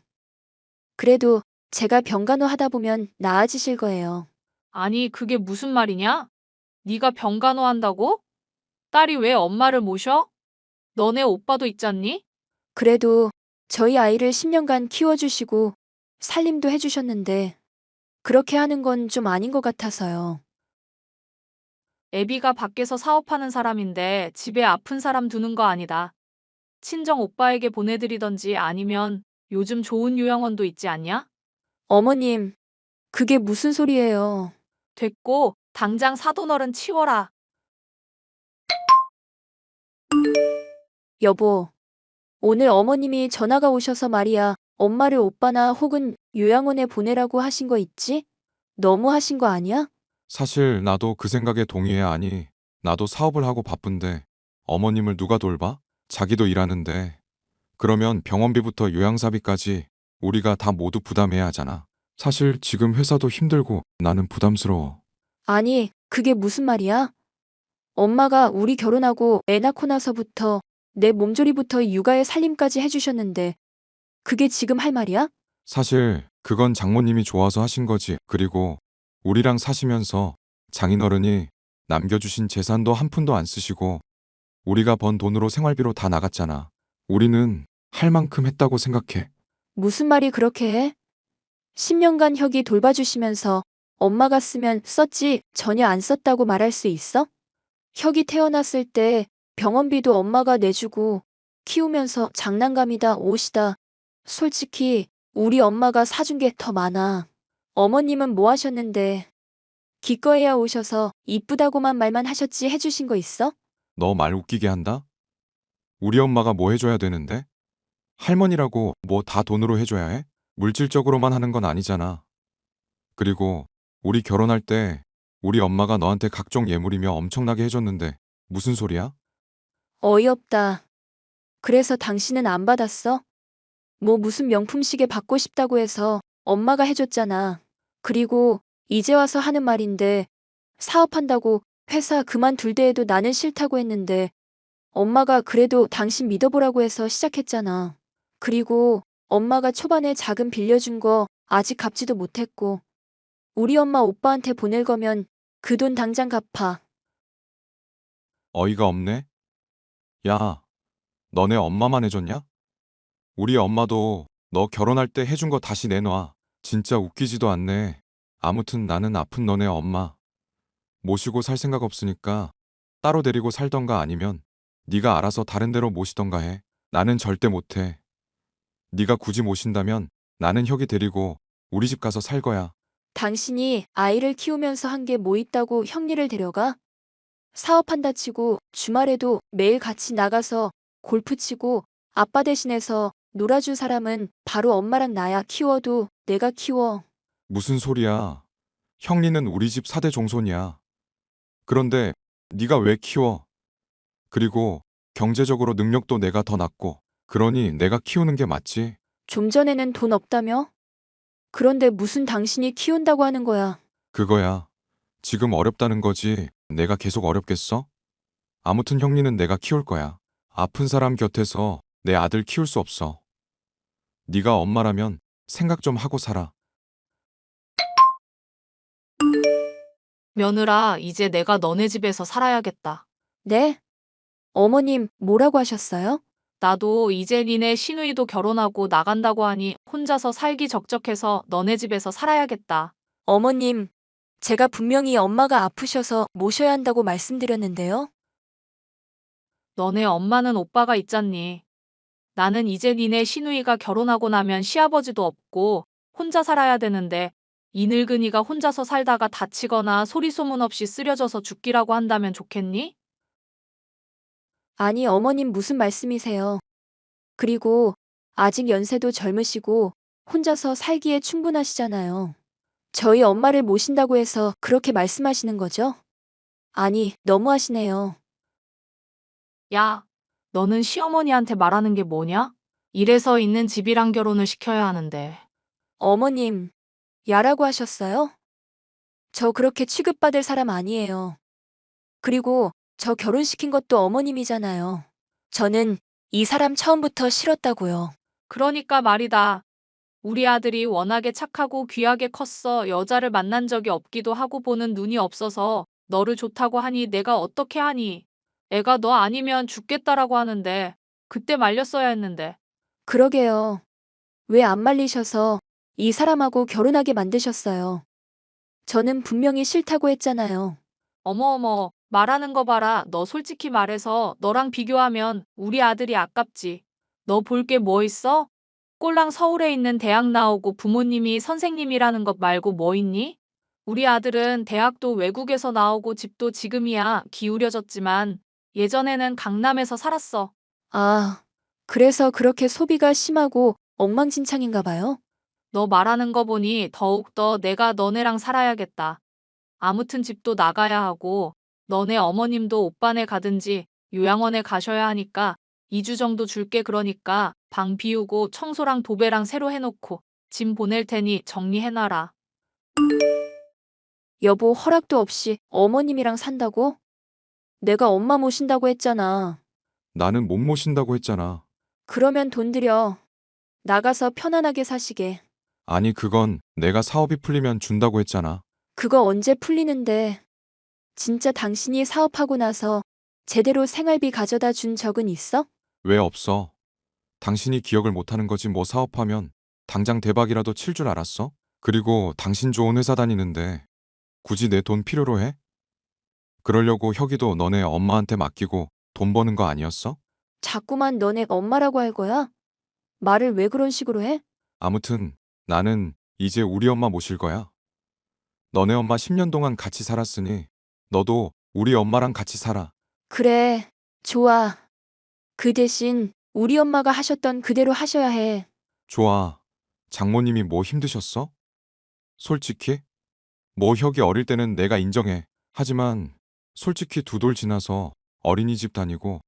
그래도 제가 병간호 하다 보면 나아지실 거예요. 아니, 그게 무슨 말이냐? 네가 병간호한다고? 딸이 왜 엄마를 모셔? 너네 오빠도 있잖니? 그래도 저희 아이를 10년간 키워주시고 살림도 해주셨는데 그렇게 하는 건 좀 아닌 것 같아서요. 애비가 밖에서 사업하는 사람인데 집에 아픈 사람 두는 거 아니다. 친정 오빠에게 보내드리던지 아니면 요즘 좋은 요양원도 있지 않냐? 어머님, 그게 무슨 소리예요? 됐고, 당장 사돈어른 치워라. 여보, 오늘 어머님이 전화가 오셔서 말이야. 엄마를 오빠나 혹은 요양원에 보내라고 하신 거 있지? 너무 하신 거 아니야? 사실 나도 그 생각에 동의해. 아니, 나도 사업을 하고 바쁜데 어머님을 누가 돌봐? 자기도 일하는데. 그러면 병원비부터 요양사비까지 우리가 다 모두 부담해야 하잖아. 사실 지금 회사도 힘들고 나는 부담스러워. 아니, 그게 무슨 말이야? 엄마가 우리 결혼하고 애 낳고 나서부터 내 몸조리부터 육아에 살림까지 해주셨는데 그게 지금 할 말이야? 사실 그건 장모님이 좋아서 하신 거지. 그리고 우리랑 사시면서 장인어른이 남겨주신 재산도 한 푼도 안 쓰시고 우리가 번 돈으로 생활비로 다 나갔잖아. 우리는 할 만큼 했다고 생각해. 무슨 말이 그렇게 해? 10년간 혁이 돌봐주시면서 엄마가 쓰면 썼지 전혀 안 썼다고 말할 수 있어? 혁이 태어났을 때 병원비도 엄마가 내주고 키우면서 장난감이다 옷이다. 솔직히 우리 엄마가 사준 게 더 많아. 어머님은 뭐 하셨는데 기꺼이야 오셔서 이쁘다고만 말만 하셨지 해주신 거 있어? 너 말 웃기게 한다? 우리 엄마가 뭐 해줘야 되는데? 할머니라고 뭐 다 돈으로 해줘야 해? 물질적으로만 하는 건 아니잖아. 그리고 우리 결혼할 때 우리 엄마가 너한테 각종 예물이며 엄청나게 해줬는데 무슨 소리야? 어이없다. 그래서 당신은 안 받았어? 뭐 무슨 명품 시계 받고 싶다고 해서 엄마가 해줬잖아. 그리고 이제 와서 하는 말인데 사업한다고 회사 그만둘 때에도 나는 싫다고 했는데 엄마가 그래도 당신 믿어보라고 해서 시작했잖아. 그리고 엄마가 초반에 자금 빌려준 거 아직 갚지도 못했고 우리 엄마 오빠한테 보낼 거면 그 돈 당장 갚아. 어이가 없네. 야, 너네 엄마만 해줬냐? 우리 엄마도 너 결혼할 때 해준 거 다시 내놔. 진짜 웃기지도 않네. 아무튼 나는 아픈 너네 엄마 모시고 살 생각 없으니까 따로 데리고 살던가 아니면 네가 알아서 다른 데로 모시던가 해. 나는 절대 못해. 네가 굳이 모신다면 나는 혁이 데리고 우리 집 가서 살 거야. 당신이 아이를 키우면서 한 게 뭐 있다고 형리를 데려가? 사업한다 치고 주말에도 매일 같이 나가서 골프 치고 아빠 대신해서 놀아줄 사람은 바로 엄마랑 나야. 키워도 내가 키워. 무슨 소리야. 형리는 우리 집 4대 종손이야. 그런데 네가 왜 키워? 그리고 경제적으로 능력도 내가 더 낫고 그러니 내가 키우는 게 맞지. 좀 전에는 돈 없다며? 그런데 무슨 당신이 키운다고 하는 거야. 그거야. 지금 어렵다는 거지. 내가 계속 어렵겠어? 아무튼 형리는 내가 키울 거야. 아픈 사람 곁에서 내 아들 키울 수 없어. 네가 엄마라면 생각 좀 하고 살아. 며느라, 이제 내가 너네 집에서 살아야겠다. 네? 어머님, 뭐라고 하셨어요? 나도 이제 니네 시누이도 결혼하고 나간다고 하니 혼자서 살기 적적해서 너네 집에서 살아야겠다. 어머님, 제가 분명히 엄마가 아프셔서 모셔야 한다고 말씀드렸는데요. 너네 엄마는 오빠가 있잖니. 나는 이제 니네 시누이가 결혼하고 나면 시아버지도 없고 혼자 살아야 되는데 이 늙은이가 혼자서 살다가 다치거나 소리 소문 없이 쓰려져서 죽기라고 한다면 좋겠니? 아니, 어머님 무슨 말씀이세요? 그리고 아직 연세도 젊으시고 혼자서 살기에 충분하시잖아요. 저희 엄마를 모신다고 해서 그렇게 말씀하시는 거죠? 아니, 너무하시네요. 야, 너는 시어머니한테 말하는 게 뭐냐? 이래서 있는 집이랑 결혼을 시켜야 하는데. 어머님, 야라고 하셨어요? 저 그렇게 취급받을 사람 아니에요. 그리고 저 결혼시킨 것도 어머님이잖아요. 저는 이 사람 처음부터 싫었다고요. 그러니까 말이다. 우리 아들이 워낙에 착하고 귀하게 컸어. 여자를 만난 적이 없기도 하고 보는 눈이 없어서 너를 좋다고 하니 내가 어떻게 하니? 애가 너 아니면 죽겠다라고 하는데 그때 말렸어야 했는데. 그러게요. 왜 안 말리셔서 이 사람하고 결혼하게 만드셨어요? 저는 분명히 싫다고 했잖아요. 어머어머, 말하는 거 봐라. 너 솔직히 말해서 너랑 비교하면 우리 아들이 아깝지. 너 볼 게 뭐 있어? 꼴랑 서울에 있는 대학 나오고 부모님이 선생님이라는 것 말고 뭐 있니? 우리 아들은 대학도 외국에서 나오고 집도 지금이야 기울여졌지만 예전에는 강남에서 살았어. 아, 그래서 그렇게 소비가 심하고 엉망진창인가 봐요? 너 말하는 거 보니 더욱더 내가 너네랑 살아야겠다. 아무튼 집도 나가야 하고 너네 어머님도 오빠네 가든지 요양원에 가셔야 하니까 2주 정도 줄게. 그러니까 방 비우고 청소랑 도배랑 새로 해놓고 짐 보낼 테니 정리해놔라. 여보 허락도 없이 어머님이랑 산다고? 내가 엄마 모신다고 했잖아. 나는 못 모신다고 했잖아. 그러면 돈 들여. 나가서 편안하게 사시게. 아니, 그건 내가 사업이 풀리면 준다고 했잖아. 그거 언제 풀리는데. 진짜 당신이 사업하고 나서 제대로 생활비 가져다 준 적은 있어? 왜 없어? 당신이 기억을 못하는 거지. 뭐 사업하면 당장 대박이라도 칠 줄 알았어? 그리고 당신 좋은 회사 다니는데 굳이 내 돈 필요로 해? 그러려고 혁이도 너네 엄마한테 맡기고 돈 버는 거 아니었어? 자꾸만 너네 엄마라고 할 거야? 말을 왜 그런 식으로 해? 아무튼 나는 이제 우리 엄마 모실 거야. 너네 엄마 10년 동안 같이 살았으니 너도 우리 엄마랑 같이 살아. 그래, 좋아. 그 대신 우리 엄마가 하셨던 그대로 하셔야 해. 좋아. 장모님이 뭐 힘드셨어? 솔직히? 뭐 혁이 어릴 때는 내가 인정해. 하지만 솔직히 2돌 지나서 어린이집 다니고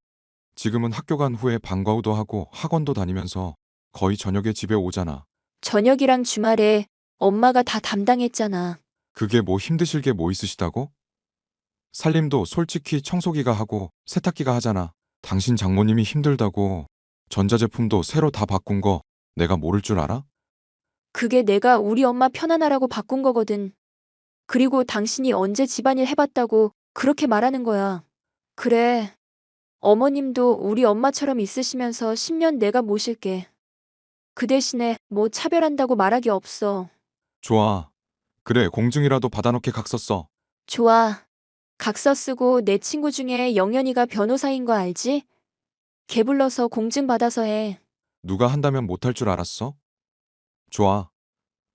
지금은 학교 간 후에 방과후도 하고 학원도 다니면서 거의 저녁에 집에 오잖아. 저녁이랑 주말에 엄마가 다 담당했잖아. 그게 뭐 힘드실 게 뭐 있으시다고? 살림도 솔직히 청소기가 하고 세탁기가 하잖아. 당신 장모님이 힘들다고 전자제품도 새로 다 바꾼 거 내가 모를 줄 알아? 그게 내가 우리 엄마 편안하라고 바꾼 거거든. 그리고 당신이 언제 집안일 해봤다고 그렇게 말하는 거야. 그래. 어머님도 우리 엄마처럼 있으시면서 10년 내가 모실게. 그 대신에 뭐 차별한다고 말하기 없어. 좋아. 그래, 공증이라도 받아놓게 각서 써. 좋아. 각서 쓰고 내 친구 중에 영연이가 변호사인 거 알지? 걔 불러서 공증 받아서 해. 누가 한다면 못할 줄 알았어? 좋아.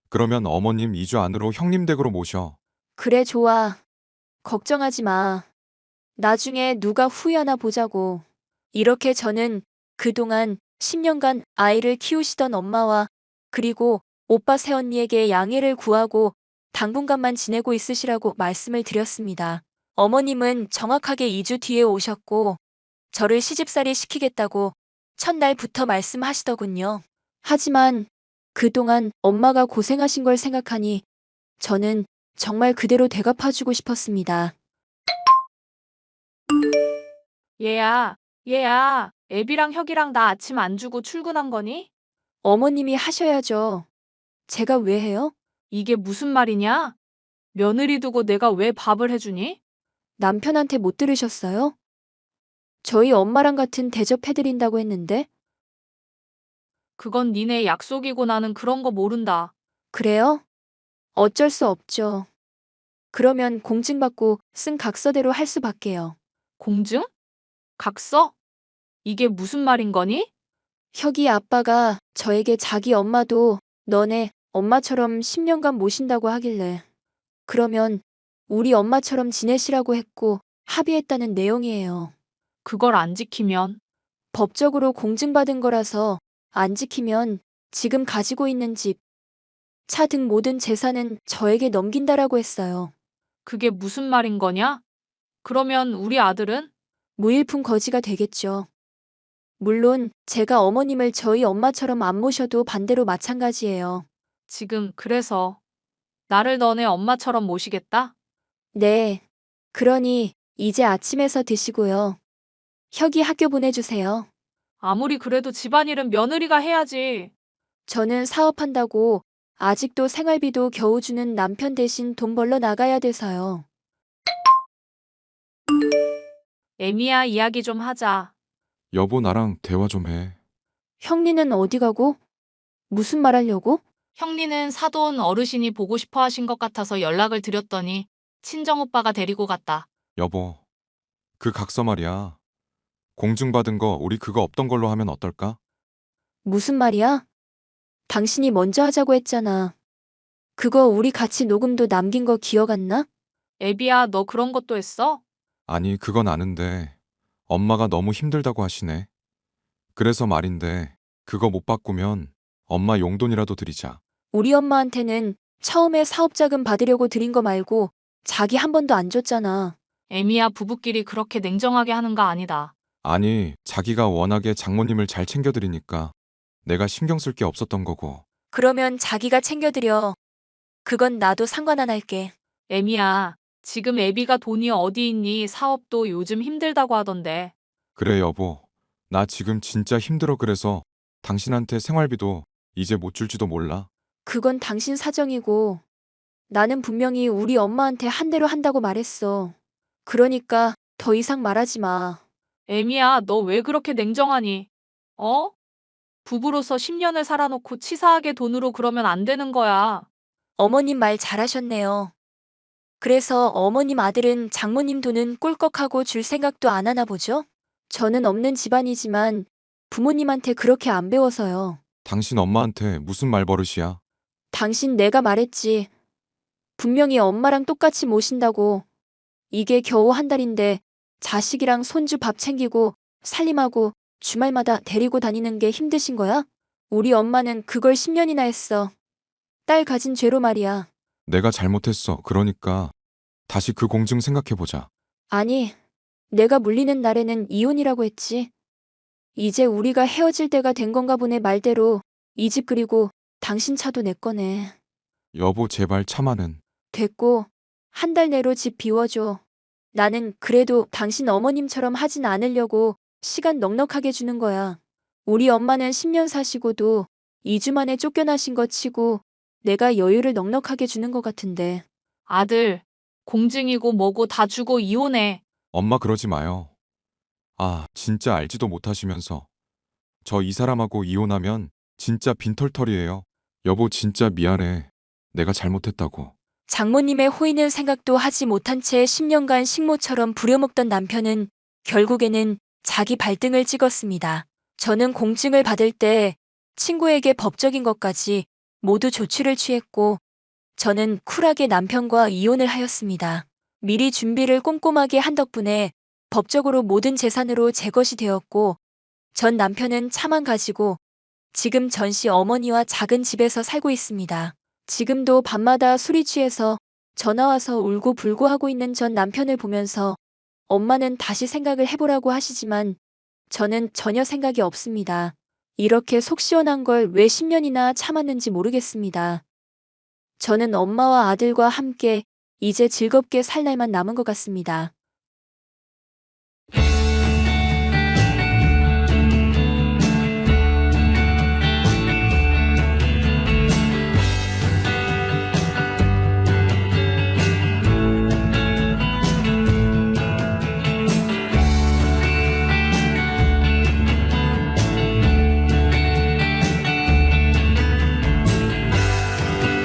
그러면 어머님 2주 안으로 형님 댁으로 모셔. 그래, 좋아. 걱정하지 마. 나중에 누가 후회하나 보자고. 이렇게 저는 그동안 10년간 아이를 키우시던 엄마와 그리고 오빠 새언니에게 양해를 구하고 당분간만 지내고 있으시라고 말씀을 드렸습니다. 어머님은 정확하게 2주 뒤에 오셨고 저를 시집살이 시키겠다고 첫날부터 말씀하시더군요. 하지만 그동안 엄마가 고생하신 걸 생각하니 저는 정말 그대로 되갚아주고 싶었습니다. 얘야, 애비랑 혁이랑 나 아침 안 주고 출근한 거니? 어머님이 하셔야죠. 제가 왜 해요? 이게 무슨 말이냐? 며느리 두고 내가 왜 밥을 해주니? 남편한테 못 들으셨어요? 저희 엄마랑 같은 대접해드린다고 했는데, 그건 니네 약속이고 나는 그런 거 모른다. 그래요? 어쩔 수 없죠. 그러면 공증받고 쓴 각서대로 할 수밖에요. 공증? 각서? 이게 무슨 말인 거니? 혁이 아빠가 저에게 자기 엄마도 너네 엄마처럼 10년간 모신다고 하길래, 그러면 우리 엄마처럼 지내시라고 했고 합의했다는 내용이에요. 그걸 안 지키면 법적으로 공증받은 거라서 안 지키면 지금 가지고 있는 집, 차 등 모든 재산은 저에게 넘긴다라고 했어요. 그게 무슨 말인 거냐? 그러면 우리 아들은? 무일푼 거지가 되겠죠. 물론 제가 어머님을 저희 엄마처럼 안 모셔도 반대로 마찬가지예요. 지금 그래서 나를 너네 엄마처럼 모시겠다? 네. 그러니 이제 아침에서 드시고요. 혁이 학교 보내주세요. 아무리 그래도 집안일은 며느리가 해야지. 저는 사업한다고 아직도 생활비도 겨우 주는 남편 대신 돈 벌러 나가야 돼서요. 애미야, 이야기 좀 하자. 여보, 나랑 대화 좀 해. 형리는 어디 가고? 무슨 말 하려고? 형리는 사돈 어르신이 보고 싶어 하신 것 같아서 연락을 드렸더니 친정오빠가 데리고 갔다. 여보, 그 각서 말이야. 공증받은 거 우리 그거 없던 걸로 하면 어떨까? 무슨 말이야? 당신이 먼저 하자고 했잖아. 그거 우리 같이 녹음도 남긴 거 기억 안 나? 애비야, 너 그런 것도 했어? 아니, 그건 아는데 엄마가 너무 힘들다고 하시네. 그래서 말인데 그거 못 바꾸면 엄마 용돈이라도 드리자. 우리 엄마한테는 처음에 사업자금 받으려고 드린 거 말고 자기 한 번도 안 줬잖아. 애미야, 부부끼리 그렇게 냉정하게 하는 거 아니다. 아니, 자기가 워낙에 장모님을 잘 챙겨드리니까 내가 신경 쓸 게 없었던 거고. 그러면 자기가 챙겨드려. 그건 나도 상관 안 할게. 애미야, 지금 애비가 돈이 어디 있니? 사업도 요즘 힘들다고 하던데. 그래, 여보. 나 지금 진짜 힘들어. 그래서 당신한테 생활비도 이제 못 줄지도 몰라. 그건 당신 사정이고 나는 분명히 우리 엄마한테 한 대로 한다고 말했어. 그러니까 더 이상 말하지 마. 애미야, 너 왜 그렇게 냉정하니? 어? 부부로서 10년을 살아놓고 치사하게 돈으로 그러면 안 되는 거야. 어머님 말 잘하셨네요. 그래서 어머님 아들은 장모님 돈은 꿀꺽하고 줄 생각도 안 하나 보죠? 저는 없는 집안이지만 부모님한테 그렇게 안 배워서요. 당신 엄마한테 무슨 말버릇이야? 당신 내가 말했지. 분명히 엄마랑 똑같이 모신다고. 이게 겨우 한 달인데 자식이랑 손주 밥 챙기고 살림하고 주말마다 데리고 다니는 게 힘드신 거야? 우리 엄마는 그걸 10년이나 했어. 딸 가진 죄로 말이야. 내가 잘못했어. 그러니까 다시 그 공증 생각해보자. 아니, 내가 물리는 날에는 이혼이라고 했지. 이제 우리가 헤어질 때가 된 건가 보네 말대로 이 집 그리고 당신 차도 내 거네. 여보, 제발 참아는. 됐고, 한 달 내로 집 비워줘. 나는 그래도 당신 어머님처럼 하진 않으려고 시간 넉넉하게 주는 거야. 우리 엄마는 10년 사시고도 2주 만에 쫓겨나신 거 치고 내가 여유를 넉넉하게 주는 것 같은데. 아들, 공증이고 뭐고 다 주고 이혼해. 엄마 그러지 마요. 아, 진짜 알지도 못하시면서. 저 이 사람하고 이혼하면 진짜 빈털털이에요. 여보 진짜 미안해. 내가 잘못했다고. 장모님의 호의는 생각도 하지 못한 채 10년간 식모처럼 부려먹던 남편은 결국에는 자기 발등을 찍었습니다. 저는 공증을 받을 때 친구에게 법적인 것까지 모두 조치를 취했고 저는 쿨하게 남편과 이혼을 하였습니다. 미리 준비를 꼼꼼하게 한 덕분에 법적으로 모든 재산으로 제 것이 되었고 전 남편은 차만 가지고 지금 전시 어머니와 작은 집에서 살고 있습니다. 지금도 밤마다 술이 취해서 전화와서 울고 불고 하고 있는 전 남편을 보면서 엄마는 다시 생각을 해보라고 하시지만 저는 전혀 생각이 없습니다. 이렇게 속 시원한 걸 왜 10년이나 참았는지 모르겠습니다. 저는 엄마와 아들과 함께 이제 즐겁게 살 날만 남은 것 같습니다.